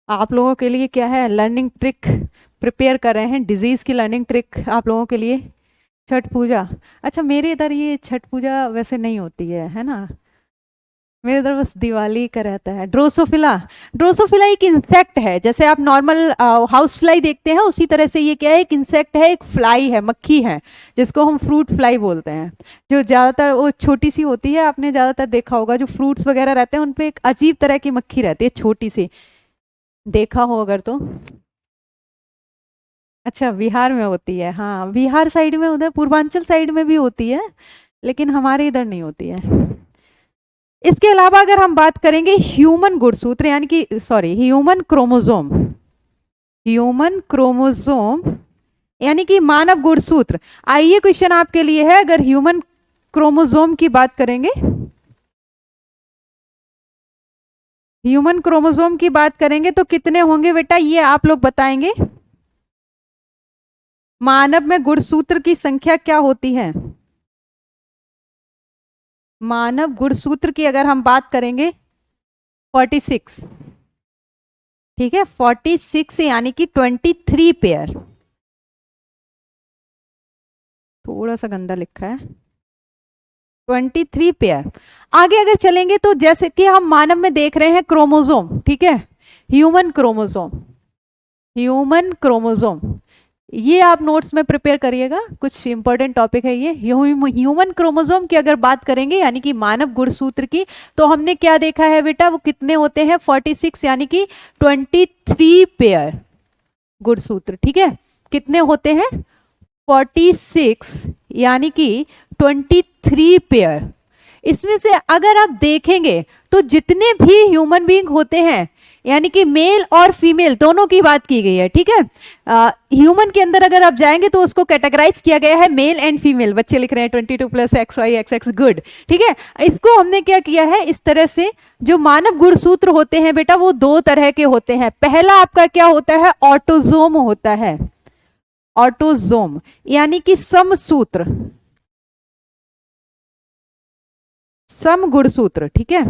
आप लोगों के लिए क्या है? लर्निंग ट्रिक प्रिपेयर कर रहे हैं, डिजीज की लर्निंग ट्रिक आप लोगों के लिए। छठ पूजा, अच्छा मेरे इधर ये छठ पूजा वैसे नहीं होती है ना? मेरे इधर बस दिवाली का रहता है। ड्रोसोफिला, ड्रोसोफिला एक इंसेक्ट है। जैसे आप नॉर्मल हाउस फ्लाई देखते हैं उसी तरह से ये क्या है? एक इंसेक्ट है, एक फ्लाई है, मक्खी है, जिसको हम फ्रूट फ्लाई बोलते हैं। जो ज़्यादातर वो छोटी सी होती है, आपने ज़्यादातर देखा होगा जो फ्रूट्स वगैरह रहते हैं उन पे एक अजीब तरह की मक्खी रहती है, छोटी सी, देखा हो अगर तो। अच्छा, बिहार में होती है। हाँ, बिहार साइड में, उधर पूर्वांचल साइड में भी होती है, लेकिन हमारे इधर नहीं होती है। इसके अलावा अगर हम बात करेंगे ह्यूमन गुणसूत्र, यानी कि sorry human chromosome, human chromosome यानी कि मानव गुणसूत्र। आइए क्वेश्चन आपके लिए है, अगर ह्यूमन क्रोमोसोम की बात करेंगे, ह्यूमन क्रोमोसोम की बात करेंगे तो कितने होंगे बेटा? ये आप लोग बताएंगे। मानव में गुणसूत्र की संख्या क्या होती है? मानव गुणसूत्र की अगर हम बात करेंगे 46। ठीक है, 46 यानी कि 23 पेयर। थोड़ा सा गंदा लिखा है, 23 पेयर। आगे अगर चलेंगे तो जैसे कि हम मानव में देख रहे हैं क्रोमोसोम, ठीक है, ह्यूमन क्रोमोसोम, ह्यूमन क्रोमोसोम, ये आप नोट्स में प्रिपेयर करिएगा, कुछ इंपॉर्टेंट टॉपिक है ये। ह्यूमन क्रोमोसोम की अगर बात करेंगे यानी कि मानव गुणसूत्र की, तो हमने क्या देखा है बेटा? वो कितने होते हैं? 46 यानी कि 23 पेयर गुणसूत्र। ठीक है, कितने होते हैं? 46 यानी कि 23 पेयर। इसमें से अगर आप देखेंगे तो जितने भी ह्यूमन बीइंग होते हैं, यानी कि मेल और फीमेल दोनों की बात की गई है। ठीक है, ह्यूमन के अंदर अगर आप जाएंगे तो उसको कैटेगराइज किया गया है मेल एंड फीमेल। बच्चे लिख रहे हैं 22 plus X Y X X, good. ठीक है, इसको हमने क्या किया है इस तरह से, जो मानव गुणसूत्र होते हैं बेटा वो दो तरह के होते हैं। पहला आपका क्या होता है? ऑटोजोम होता है, ऑटोजोम यानी कि समसूत्र, समगुणसूत्र। ठीक है,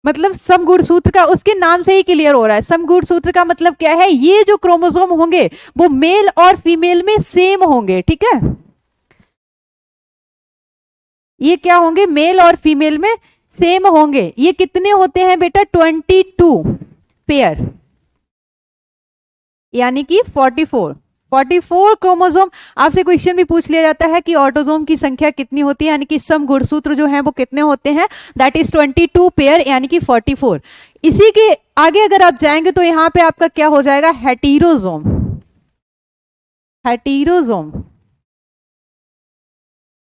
मतलब समगुणसूत्र का उसके नाम से ही क्लियर हो रहा है। समगुणसूत्र का मतलब क्या है? ये जो क्रोमोसोम होंगे वो मेल और फीमेल में सेम होंगे। ठीक है, ये क्या होंगे? मेल और फीमेल में सेम होंगे। ये कितने होते हैं बेटा? 22 पेयर, यानी कि 44 क्रोमोसोम। आपसे क्वेश्चन भी पूछ लिया जाता है कि ऑटोसोम की संख्या कितनी होती है, यानी कि सम गुणसूत्र जो है वो कितने होते हैं? दैट इज 22 पेयर यानी कि 44। इसी के आगे अगर आप जाएंगे तो यहां पे आपका क्या हो जाएगा? हेटेरोजोम, हेटेरोजोम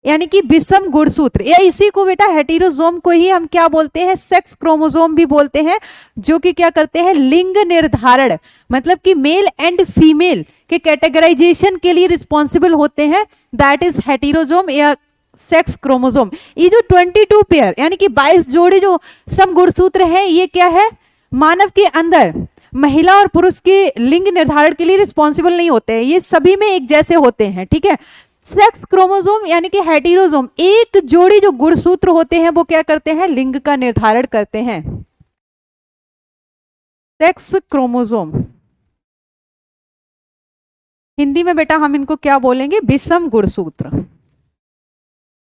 यानी कि विषम गुणसूत्र, या इसी को बेटा हेटेरोजोम को ही हम क्या बोलते हैं? सेक्स क्रोमोसोम भी बोलते हैं, जो कि क्या करते हैं? लिंग निर्धारण, मतलब कि मेल एंड फीमेल के कैटेगराइजेशन के लिए रिस्पॉन्सिबल होते हैं। दैट इज हेटेरोजोम या सेक्स क्रोमोसोम। ये जो 22 पेयर यानी कि 22 जोड़ी जो सम गुणसूत्र है, ये क्या है? मानव के अंदर महिला और पुरुष के लिंग निर्धारण के लिए रिस्पॉन्सिबल नहीं होते हैं, ये सभी में एक जैसे होते हैं। ठीक है, सेक्स क्रोमोसोम यानी कि हेटेरोजोम, एक जोड़ी जो गुणसूत्र होते हैं वो क्या करते हैं? लिंग का निर्धारण करते हैं। सेक्स क्रोमोसोम, हिंदी में बेटा हम इनको क्या बोलेंगे? विषम गुणसूत्र,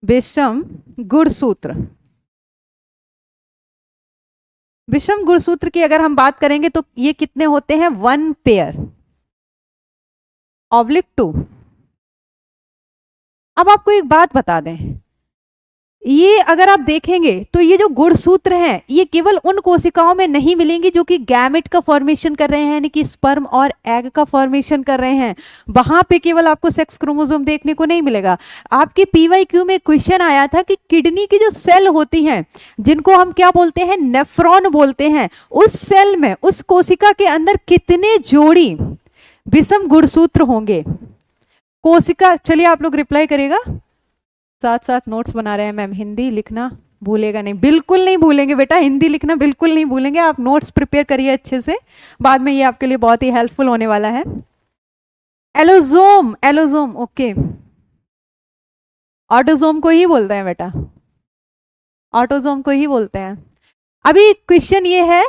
विषम गुणसूत्र। विषम गुणसूत्र की अगर हम बात करेंगे तो ये कितने होते हैं? 1 पेयर ऑब्लिक 2। अब आपको एक बात बता दें, ये अगर आप देखेंगे तो ये जो गुणसूत्र हैं ये केवल उन कोशिकाओं में नहीं मिलेंगी जो कि गैमेट का फॉर्मेशन कर रहे हैं, यानी कि स्पर्म और एग का फॉर्मेशन कर रहे हैं। वहां पे केवल आपको सेक्स क्रोमोसोम देखने को नहीं मिलेगा। आपके पीवाईक्यू में क्वेश्चन आया था कि किडनी की जो सेल होती हैं जिनको हम क्या बोलते हैं, नेफ्रॉन बोलते हैं, उस सेल में, उस कोशिका के अंदर कितने जोड़ी विषम गुणसूत्र होंगे। कोशिका, चलिए आप लोग रिप्लाई करेगा। साथ साथ नोट्स बना रहे हैं मैम, हिंदी लिखना भूलेगा नहीं, बिल्कुल नहीं भूलेंगे बेटा, हिंदी लिखना बिल्कुल नहीं भूलेंगे। आप नोट्स प्रिपेयर करिए अच्छे से, बाद में ये आपके लिए बहुत ही हेल्पफुल होने वाला है। एलोजोम, एलोजोम, ओके, ऑटोजोम को ही बोलते हैं बेटा, ऑटोजोम को ही बोलते हैं। अभी क्वेश्चन ये है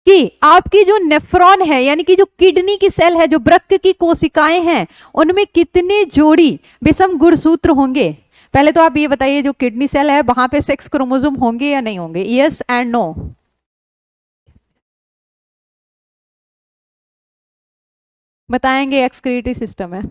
कि आपकी जो नेफ्रॉन है, यानी कि जो किडनी की सेल है, जो वृक्क की कोशिकाएं हैं, उनमें कितने जोड़ी विषम गुणसूत्र होंगे। पहले तो आप ये बताइए, जो किडनी सेल है वहां पे सेक्स क्रोमोसोम होंगे या नहीं होंगे, यस एंड नो। बताएंगे, एक्सक्रीटरी सिस्टम है।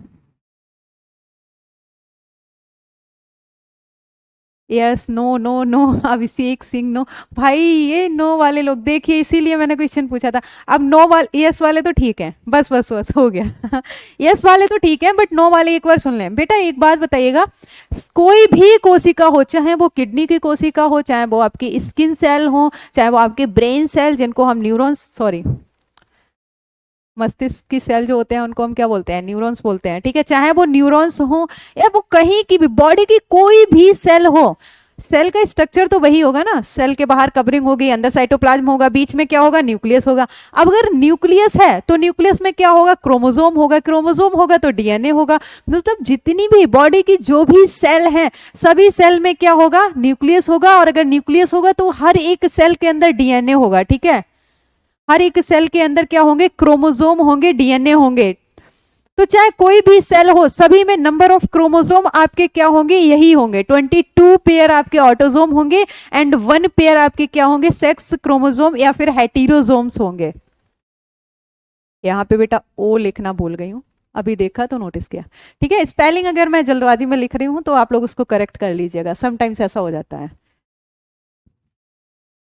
Yes, no, no, no, Abhishek Singh no. भाई ये नो वाले लोग देखिए, इसीलिए मैंने क्वेश्चन पूछा था। अब नो वाले, यस वाले तो ठीक है, बस बस बस हो गया। यस वाले तो ठीक है, बट नो वाले एक बार सुन लें। बेटा एक बात बताइएगा, कोई भी कोशिका हो, चाहे वो किडनी की कोशिका हो, चाहे वो आपकी स्किन सेल हो, चाहे वो आपके ब्रेन सेल जिनको हम न्यूरॉन्स, सॉरी मस्तिष्क की सेल जो होते हैं उनको हम क्या बोलते हैं, न्यूरॉन्स बोलते हैं, ठीक है। चाहे वो न्यूरॉन्स हो या वो कहीं की भी बॉडी की कोई भी सेल हो, सेल का स्ट्रक्चर तो वही होगा ना। सेल के बाहर कवरिंग होगी, अंदर साइटोप्लाज्म होगा, बीच में क्या होगा, न्यूक्लियस होगा। अब अगर न्यूक्लियस है तो न्यूक्लियस में क्या होगा, क्रोमोसोम होगा, क्रोमोसोम होगा तो डीएनए होगा। मतलब जितनी भी बॉडी की जो भी सेल है, सभी सेल में क्या होगा, न्यूक्लियस होगा। और अगर न्यूक्लियस होगा तो हर एक सेल के अंदर डीएनए होगा, ठीक है। हर एक सेल के अंदर क्या होंगे, क्रोमोसोम होंगे, डीएनए होंगे। तो चाहे कोई भी सेल हो, सभी में नंबर ऑफ क्रोमोसोम आपके क्या होंगे, यही होंगे। 22 पेयर आपके ऑटोसोम होंगे एंड 1 पेयर आपके क्या होंगे, सेक्स क्रोमोसोम या फिर हेटेरोसोम्स होंगे। यहां पे बेटा ओ लिखना भूल गई हूं, अभी देखा तो नोटिस किया, ठीक है। स्पेलिंग अगर मैं जल्दबाजी में लिख रही हूं तो आप लोग उसको करेक्ट कर लीजिएगा, समटाइम्स ऐसा हो जाता है,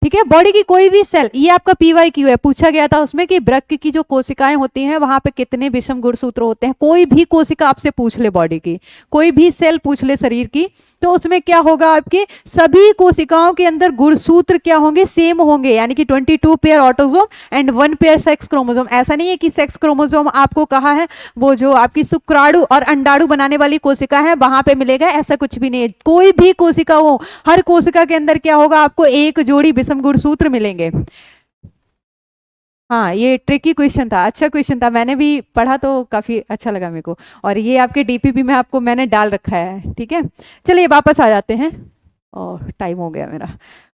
ठीक है। बॉडी की कोई भी सेल, ये आपका पीवाईक्यू है, पूछा गया था उसमें कि वृक्क की जो कोशिकाएं होती हैं वहां पे कितने विषम गुणसूत्र होते हैं। कोई भी कोशिका आपसे पूछ ले, बॉडी की कोई भी सेल पूछ ले शरीर की, तो उसमें क्या होगा, आपके सभी कोशिकाओं के अंदर गुणसूत्र क्या होंगे, सेम होंगे, यानी कि 22 pair autosome and 1 pair sex chromosome. ऐसा नहीं है कि सेक्स क्रोमोसोम आपको कहा है वो जो आपकी शुक्राणु और अंडाणु बनाने वाली कोशिका है वहां पे मिलेगा, ऐसा कुछ भी नहीं है। कोई भी कोशिका हो, हर कोशिका के अंदर क्या होगा, आपको एक जोड़ी विषम गुणसूत्र मिलेंगे। हाँ, ये ट्रिकी क्वेश्चन था, अच्छा क्वेश्चन था, मैंने भी पढ़ा तो काफी अच्छा लगा मेरे को। और ये आपके डीपीपी में आपको मैंने डाल रखा है, ठीक है। चलिए वापस आ जाते हैं, और टाइम हो गया मेरा।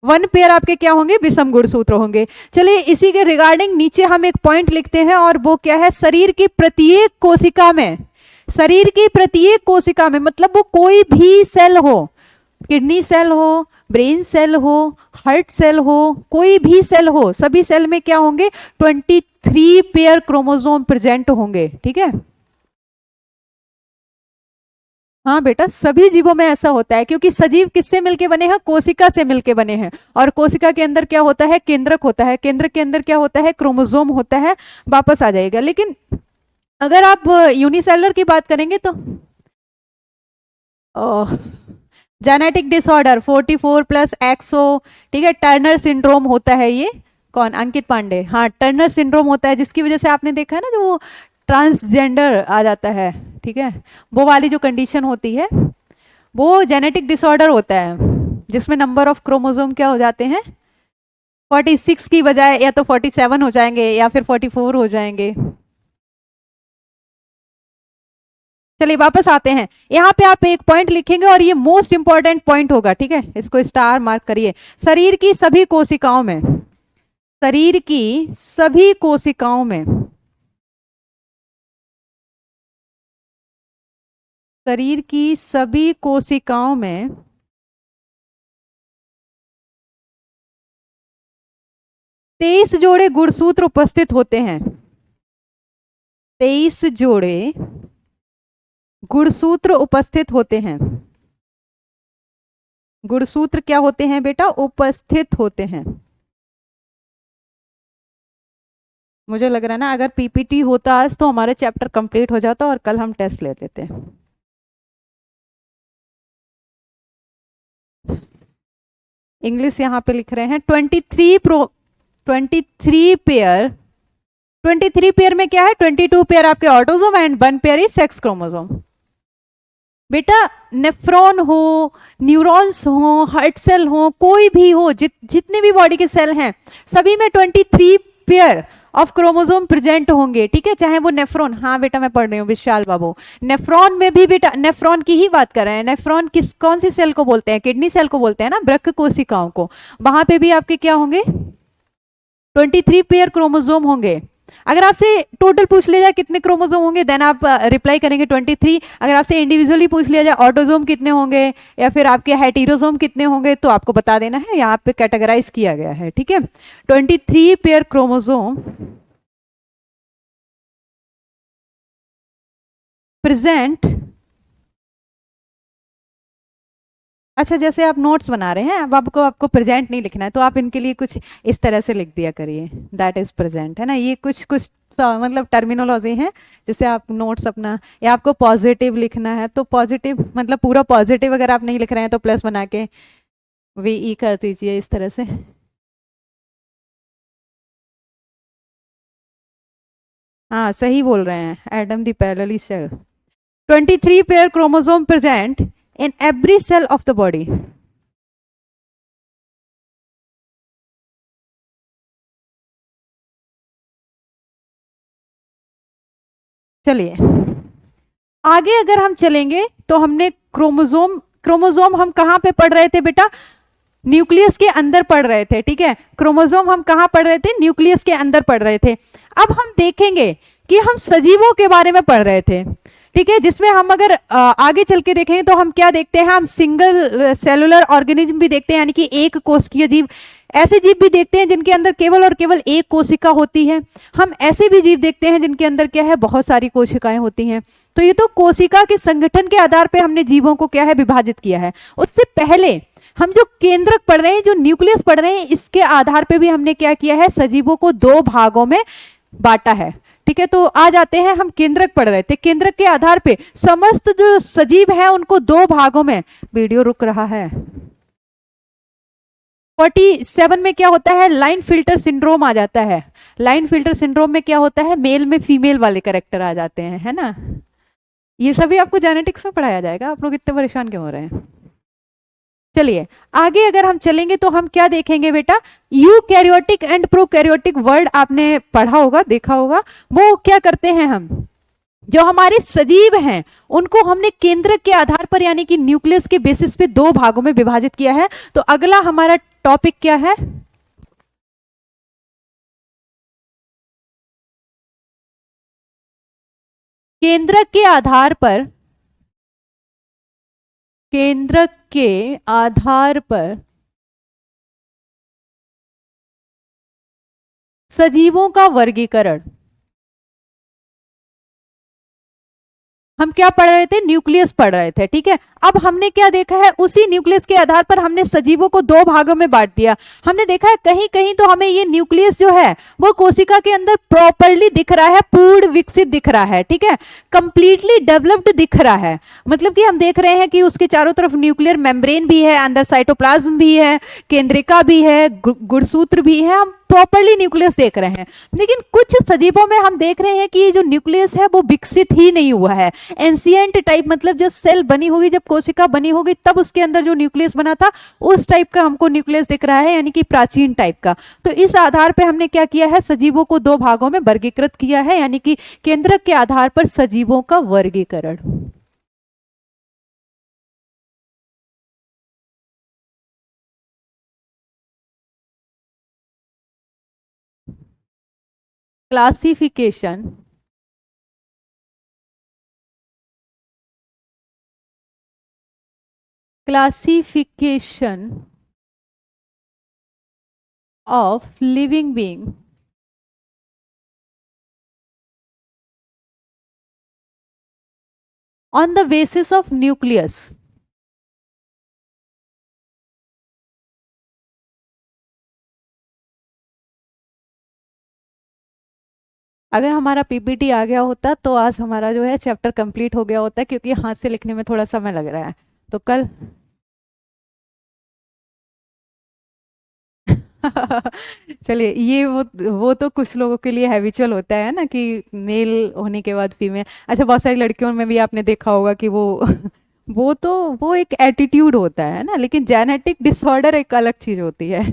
1 पेयर आपके क्या होंगे, विषम गुणसूत्र होंगे। चलिए इसी के रिगार्डिंग नीचे हम एक पॉइंट लिखते हैं, और वो क्या है, शरीर की प्रत्येक कोशिका में, शरीर की प्रत्येक कोशिका में, मतलब वो कोई भी सेल हो, किडनी सेल हो, ब्रेन सेल हो, हार्ट सेल हो, कोई भी सेल हो, सभी सेल में क्या होंगे, 23 पेयर क्रोमोसोम प्रेजेंट होंगे, ठीक है। हाँ बेटा, सभी जीवों में ऐसा होता है, क्योंकि सजीव किससे मिलके बने हैं, कोशिका से मिलके बने हैं। और कोशिका के अंदर क्या होता है, केंद्रक होता है, केंद्रक के अंदर क्या होता है, क्रोमोसोम होता है। वापस आ जाएगा। लेकिन अगर आप यूनिसेलुलर की बात करेंगे तो जेनेटिक डिसऑर्डर 44+XO, ठीक है, टर्नर सिंड्रोम होता है ये। कौन, अंकित पांडे, हाँ, टर्नर सिंड्रोम होता है, जिसकी वजह से आपने देखा है ना, जो वो ट्रांसजेंडर आ जाता है, ठीक है, वो वाली जो कंडीशन होती है वो जेनेटिक डिसऑर्डर होता है, जिसमें नंबर ऑफ क्रोमोसोम क्या हो जाते हैं, 46 की बजाय या तो 47 हो जाएंगे या फिर 44 हो जाएंगे। चलिए वापस आते हैं, यहाँ पे आप एक पॉइंट लिखेंगे और ये मोस्ट इंपॉर्टेंट पॉइंट होगा, ठीक है, इसको स्टार मार्क करिए। शरीर की सभी कोशिकाओं में, शरीर की सभी कोशिकाओं में, शरीर की सभी कोशिकाओं में 23 जोड़े गुणसूत्र उपस्थित होते हैं। 23 जोड़े गुणसूत्र उपस्थित होते हैं। गुणसूत्र क्या होते हैं बेटा? उपस्थित होते हैं। मुझे लग रहा है ना, अगर पीपीटी होता आज तो हमारा चैप्टर कंप्लीट हो जाता और कल हम टेस्ट ले लेते। इंग्लिश यहाँ पे लिख रहे हैं 23 पेयर। 23 पेयर में क्या है? 22 पेयर आपके autosome and 1 pair is sex chromosome. बेटा नेफ्रॉन हो, न्यूरॉन्स हो, हार्ट सेल हो, कोई भी हो, जितने भी बॉडी के सेल हैं सभी में 23 पेयर ऑफ क्रोमोसोम प्रेजेंट होंगे। ठीक है, चाहे वो नेफ्रॉन, हाँ बेटा मैं पढ़ रही हूँ विशाल बाबू, नेफ्रॉन में भी बेटा, नेफ्रॉन की ही बात कर रहे हैं। नेफ्रॉन किस कौन सी सेल को बोलते हैं? किडनी सेल को बोलते हैं ना, वृक्क कोशिकाओं को। वहां पे भी आपके क्या होंगे? 23 पेयर क्रोमोसोम होंगे। अगर आपसे टोटल पूछ लिया जाए कितने क्रोमोसोम होंगे, देन आप रिप्लाई करेंगे 23। अगर आपसे इंडिविजुअली पूछ लिया जाए ऑटोसोम कितने होंगे या फिर आपके हेटेरोसोम कितने होंगे, तो आपको बता देना है, यहाँ पे कैटेगराइज किया गया है। ठीक है, 23 पेयर क्रोमोसोम प्रेजेंट। अच्छा, जैसे आप नोट्स बना रहे हैं, अब आपको आपको प्रेजेंट नहीं लिखना है, तो आप इनके लिए कुछ इस तरह से लिख दिया करिए, दैट इज प्रेजेंट, है ना। ये कुछ कुछ मतलब टर्मिनोलॉजी है जिसे आप नोट्स अपना, या आपको पॉजिटिव लिखना है तो पॉजिटिव मतलब पूरा पॉजिटिव, अगर आप नहीं लिख रहे हैं तो प्लस बना के वी कर दीजिए इस तरह से। हाँ सही बोल रहे हैं, Adam the parallelly cell. 23 pair chromosome present in every cell of the body. चलिए आगे अगर हम चलेंगे तो हमने क्रोमोसोम, क्रोमोसोम हम कहाँ पे पढ़ रहे थे बेटा? न्यूक्लियस के अंदर पढ़ रहे थे। ठीक है, क्रोमोसोम हम कहाँ पढ़ रहे थे? न्यूक्लियस के अंदर पढ़ रहे थे। अब हम देखेंगे कि हम सजीवों के बारे में पढ़ रहे थे। ठीक है, जिसमें हम अगर आगे चल के देखें तो हम क्या देखते हैं? हम सिंगल सेलुलर ऑर्गेनिज्म भी देखते हैं, यानी कि एक कोशिकीय जीव। ऐसे जीव भी देखते हैं जिनके अंदर केवल और केवल एक कोशिका होती है। हम ऐसे भी जीव देखते हैं जिनके अंदर क्या है? बहुत सारी कोशिकाएं होती हैं। तो ये तो कोशिका के संगठन के आधार पर हमने जीवों को क्या है? विभाजित किया है। उससे पहले हम जो केंद्रक पढ़ रहे हैं, जो न्यूक्लियस पढ़ रहे हैं, इसके आधार पे भी हमने क्या किया है? सजीवों को दो भागों में बांटा है। ठीक है, तो आ जाते हैं, हम केंद्रक पढ़ रहे थे, केंद्रक के आधार पे समस्त जो सजीव है उनको दो भागों में, वीडियो रुक रहा है। 47 में क्या होता है? लाइन फिल्टर सिंड्रोम आ जाता है। लाइन फिल्टर सिंड्रोम में क्या होता है? मेल में फीमेल वाले करेक्टर आ जाते हैं, है ना। ये सभी आपको जेनेटिक्स में पढ़ाया जाएगा, आप लोग इतने परेशान क्यों हो रहे हैं? चलिए आगे अगर हम चलेंगे तो हम क्या देखेंगे बेटा? यूकैरियोटिक एंड प्रोकैरियोटिक वर्ड आपने पढ़ा होगा, देखा होगा। वो क्या करते हैं? हम जो हमारे सजीव हैं उनको हमने केंद्रक के आधार पर, यानी कि न्यूक्लियस के बेसिस पे दो भागों में विभाजित किया है। तो अगला हमारा टॉपिक क्या है? केंद्रक के आधार पर, केंद्रक के आधार पर सजीवों का वर्गीकरण। हम क्या पढ़ रहे थे? न्यूक्लियस पढ़ रहे थे। ठीक है, अब हमने क्या देखा है? उसी न्यूक्लियस के आधार पर हमने सजीवों को दो भागों में बांट दिया। हमने देखा है कहीं कहीं तो हमें ये न्यूक्लियस जो है वो कोशिका के अंदर प्रॉपरली दिख रहा है, पूर्ण विकसित दिख रहा है। ठीक है, कंप्लीटली डेवलप्ड दिख रहा है। मतलब कि हम देख रहे हैं कि उसके चारों तरफ न्यूक्लियर मेम्ब्रेन भी है, अंदर साइटोप्लाज्म भी है, केंद्रिका भी है, गुणसूत्र भी है, हम प्रॉपरली न्यूक्लियस देख रहे हैं। लेकिन कुछ सजीवों में हम देख रहे हैं कि ये जो न्यूक्लियस है वो विकसित ही नहीं हुआ है। एंशिएंट टाइप, मतलब जब सेल बनी होगी, जब कोशिका बनी होगी, तब उसके अंदर जो न्यूक्लियस बना था उस टाइप का हमको न्यूक्लियस दिख रहा है, यानी कि प्राचीन टाइप का। तो इस आधार पे हमने क्या किया है? सजीवों को दो भागों में वर्गीकृत किया है, यानी कि केंद्रक के आधार पर सजीवों का वर्गीकरण। Classification classification of living being on the basis of nucleus। अगर हमारा पीपीटी आ गया होता तो आज हमारा जो है चैप्टर कंप्लीट हो गया होता, क्योंकि हाथ से लिखने में थोड़ा समय लग रहा है। तो कल चलिए, ये वो तो कुछ लोगों के लिए हैबिचुअल होता है ना, कि मेल होने के बाद फीमेल। अच्छा, बहुत सारी लड़कियों में भी आपने देखा होगा कि वो वो तो वो एक एटीट्यूड होता है ना, लेकिन जेनेटिक डिसऑर्डर एक अलग चीज होती है।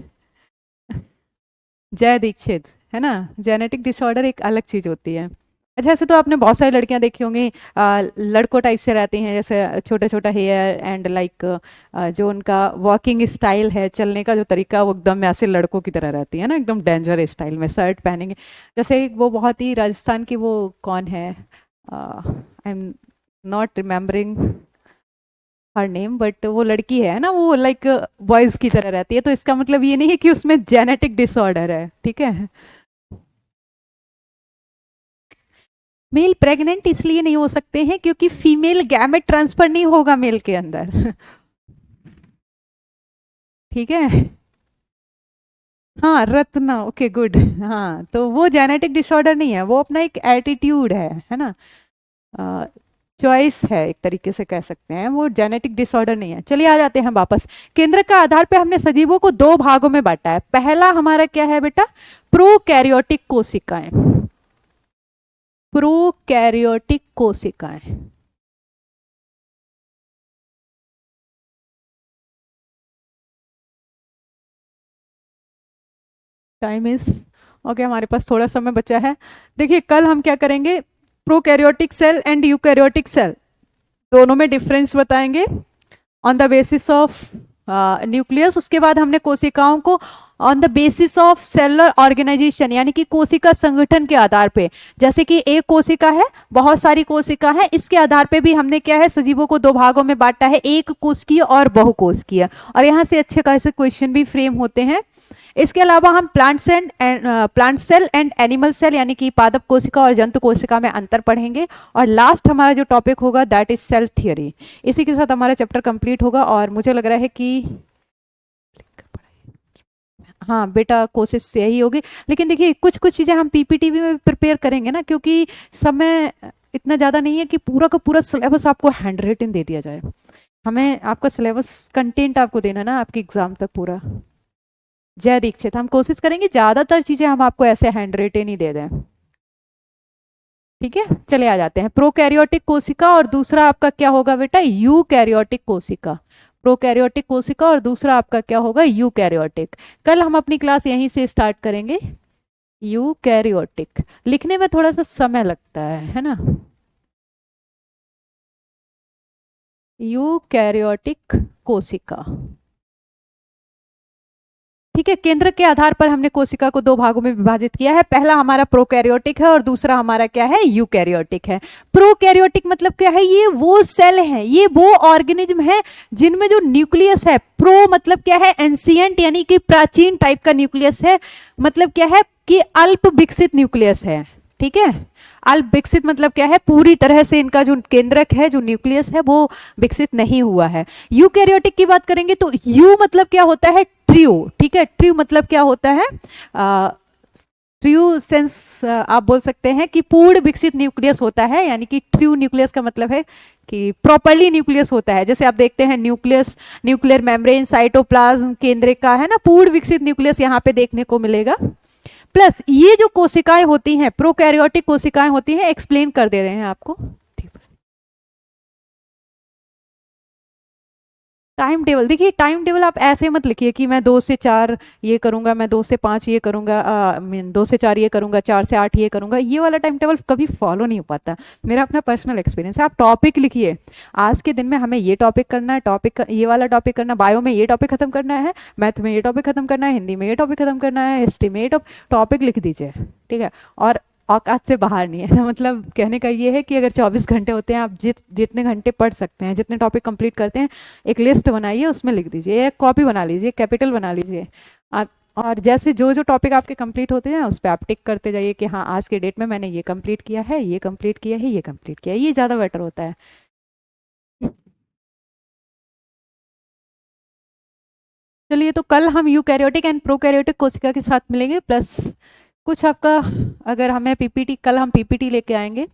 जय दीक्षित, है ना। जेनेटिक डिसऑर्डर एक अलग चीज होती है। अच्छा, ऐसे तो आपने बहुत सारी लड़कियां देखी होंगी, लड़कों टाइप से रहती हैं, जैसे छोटा छोटा हेयर एंड लाइक जो उनका वॉकिंग स्टाइल है, चलने का जो तरीका, वो एकदम ऐसे लड़कों की तरह रहती है ना, एकदम डेंजर स्टाइल में शर्ट पहनेंगे। जैसे एक वो बहुत ही राजस्थान की, वो कौन है, I am not remembering her name, but वो लड़की है ना, वो लाइक बॉयज की तरह रहती है। तो इसका मतलब ये नहीं है कि उसमें जेनेटिक डिसऑर्डर है, ठीक है। मेल प्रेग्नेंट इसलिए नहीं हो सकते हैं क्योंकि फीमेल गैमेट ट्रांसफर नहीं होगा मेल के अंदर। ठीक है। हाँ, रत्ना, ओके गुड। हाँ, तो वो जेनेटिक डिसऑर्डर नहीं है, वो अपना एक एटीट्यूड है ना। चॉइस है, एक तरीके से कह सकते हैं, वो जेनेटिक डिसऑर्डर नहीं है। चलिए आ जाते हैं वापस। केंद्रक का आधार पे हमने सजीवों को दो भागों में बांटा है। पहला हमारा क्या है बेटा, प्रोकैरियोटिक कोशिकाएं। प्रोकैरियोटिक कोशिकाएं। टाइम इज ओके, हमारे पास थोड़ा समय बचा है। देखिए, कल हम क्या करेंगे, prokaryotic cell and eukaryotic cell दोनों में डिफरेंस बताएंगे on the basis of nucleus. उसके बाद हमने कोशिकाओं को on the basis of cellular organisation, यानी कि कोशिका संगठन के आधार पे, जैसे कि एक कोशिका है, बहुत सारी कोशिका है, इसके आधार पे भी हमने क्या है, सजीवों को दो भागों में बांटा है, एक कोशिकीय और बहुकोशिकीय। और यहाँ से अच्छे खासे क्वेश्चन भी फ्रेम होते हैं। इसके अलावा हम plant cell and animal cell, यानी कि पादप कोशिका और जंतु कोशिका में अंतर पढ़ेंगे। और लास्ट हमारा जो टॉपिक होगा दैट इज सेल थियोरी। इसी के साथ हमारा चैप्टर कंप्लीट होगा, और मुझे लग रहा है कि हाँ बेटा, कोशिश से यही होगी। लेकिन देखिए, कुछ कुछ चीज़ें हम पीपीटी में प्रिपेयर करेंगे ना, क्योंकि समय इतना ज़्यादा नहीं है कि पूरा का पूरा सिलेबस आपको हैंड रिटन दे दिया जाए। हमें आपका सिलेबस कंटेंट आपको देना ना आपकी एग्जाम तक पूरा। जय दीक्षित, हम कोशिश करेंगे ज़्यादातर चीज़ें हम आपको ऐसे हैंड रिटन ही दे दें। ठीक है, चले आ जाते हैं। प्रोकैरियोटिक कोशिका और दूसरा आपका क्या होगा बेटा, यूकैरियोटिक कोशिका। प्रोकैरियोटिक कोशिका और दूसरा आपका क्या होगा, यूकैरियोटिक। कल हम अपनी क्लास यहीं से स्टार्ट करेंगे। यूकैरियोटिक लिखने में थोड़ा सा समय लगता है ना। यूकैरियोटिक कोशिका, ठीक है। केंद्र के आधार पर हमने कोशिका को दो भागों में विभाजित किया है। पहला हमारा प्रोकैरियोटिक है और दूसरा हमारा क्या है, यूकैरियोटिक है। प्रोकैरियोटिक मतलब क्या है, ये वो सेल है, ये वो ऑर्गेनिज्म है जिनमें जो न्यूक्लियस है, प्रो मतलब क्या है, एंशियंट यानी कि प्राचीन टाइप का न्यूक्लियस है। मतलब क्या है कि अल्प विकसित न्यूक्लियस है, ठीक है। अल्प विकसित मतलब क्या है, पूरी तरह से इनका जो केंद्रक है, जो न्यूक्लियस है, वो विकसित नहीं हुआ है। यूकैरियोटिक की बात करेंगे तो यू मतलब क्या होता है, ट्रू, ठीक है। ट्रू मतलब क्या होता है, ट्रू सेंस आप बोल सकते हैं कि पूर्ण विकसित न्यूक्लियस होता है, यानी कि ट्रू न्यूक्लियस का मतलब है कि प्रॉपरली न्यूक्लियस होता है। जैसे आप देखते हैं न्यूक्लियस, न्यूक्लियर मेम्ब्रेन, साइटोप्लाज्म, केंद्रिक का है ना, पूर्ण विकसित न्यूक्लियस यहाँ पे देखने को मिलेगा। प्लस ये जो कोशिकाएं होती हैं, प्रोकैरियोटिक कोशिकाएं होती हैं, एक्सप्लेन कर दे रहे हैं आपको। टाइम टेबल, देखिए टाइम टेबल आप ऐसे मत लिखिए कि मैं 2 से 4 ये करूंगा, मैं 2 से 5 ये करूंगा, 2 से 4 ये करूंगा, 4 से 8 ये करूंगा। ये वाला टाइम टेबल कभी फॉलो नहीं हो पाता। मेरा अपना पर्सनल एक्सपीरियंस है। आप टॉपिक लिखिए, आज के दिन में हमें ये टॉपिक करना है, ये वाला टॉपिक करना, बायो में ये टॉपिक खत्म करना है, मैथ में ये टॉपिक खत्म करना है, हिंदी में ये टॉपिक खत्म करना है, हिस्ट्री में ये टॉपिक लिख दीजिए, ठीक है। और औकात से बाहर नहीं है। मतलब कहने का ये है कि अगर 24 घंटे होते हैं, आप जितने घंटे पढ़ सकते हैं, जितने टॉपिक कंप्लीट करते हैं, एक लिस्ट बनाइए, उसमें लिख दीजिए, एक कॉपी बना लीजिए, कैपिटल बना लीजिए आप। और जैसे जो जो टॉपिक आपके कंप्लीट होते हैं, उस पर आप टिक करते जाइए कि हाँ, आज के डेट में मैंने ये कंप्लीट किया है, ये कंप्लीट किया है, ये कंप्लीट किया है। ये ज़्यादा बेटर होता है। चलिए, तो कल हम यूकैरियोटिक एंड प्रोकैरियोटिक कोशिका के साथ मिलेंगे, प्लस कुछ आपका, अगर हमें पीपीटी, कल हम पीपीटी लेके आएंगे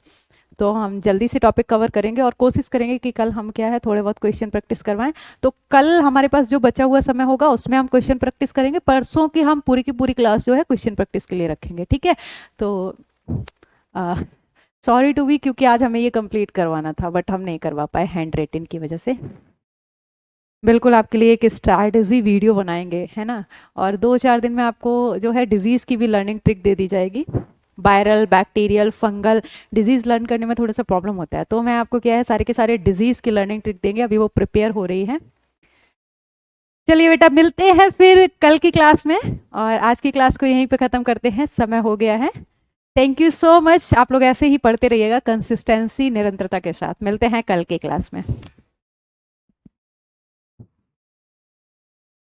तो हम जल्दी से टॉपिक कवर करेंगे और कोशिश करेंगे कि कल हम क्या है थोड़े बहुत क्वेश्चन प्रैक्टिस करवाएं। तो कल हमारे पास जो बचा हुआ समय होगा उसमें हम क्वेश्चन प्रैक्टिस करेंगे, परसों की हम पूरी की पूरी क्लास जो है क्वेश्चन प्रैक्टिस के लिए रखेंगे, ठीक है। तो सॉरी टू बी, क्योंकि आज हमें ये कंप्लीट करवाना था बट हम नहीं करवा पाए हैंड रेटिंग की वजह से। बिल्कुल आपके लिए एक स्ट्रैटेजी वीडियो बनाएंगे, है ना। और 2-4 दिन में आपको जो है डिजीज़ की भी लर्निंग ट्रिक दे दी जाएगी। Viral, bacterial, fungal disease learn करने में थोड़ा सा प्रॉब्लम होता है, तो मैं आपको क्या है सारे के सारे डिजीज़ की लर्निंग ट्रिक देंगे, अभी वो प्रिपेयर हो रही है। चलिए बेटा, मिलते हैं फिर कल की क्लास में, और आज की क्लास को यहीं पे ख़त्म करते हैं, समय हो गया है। Thank you so much. आप लोग ऐसे ही पढ़ते रहिएगा कंसिस्टेंसी, निरंतरता के साथ। मिलते हैं कल की क्लास में।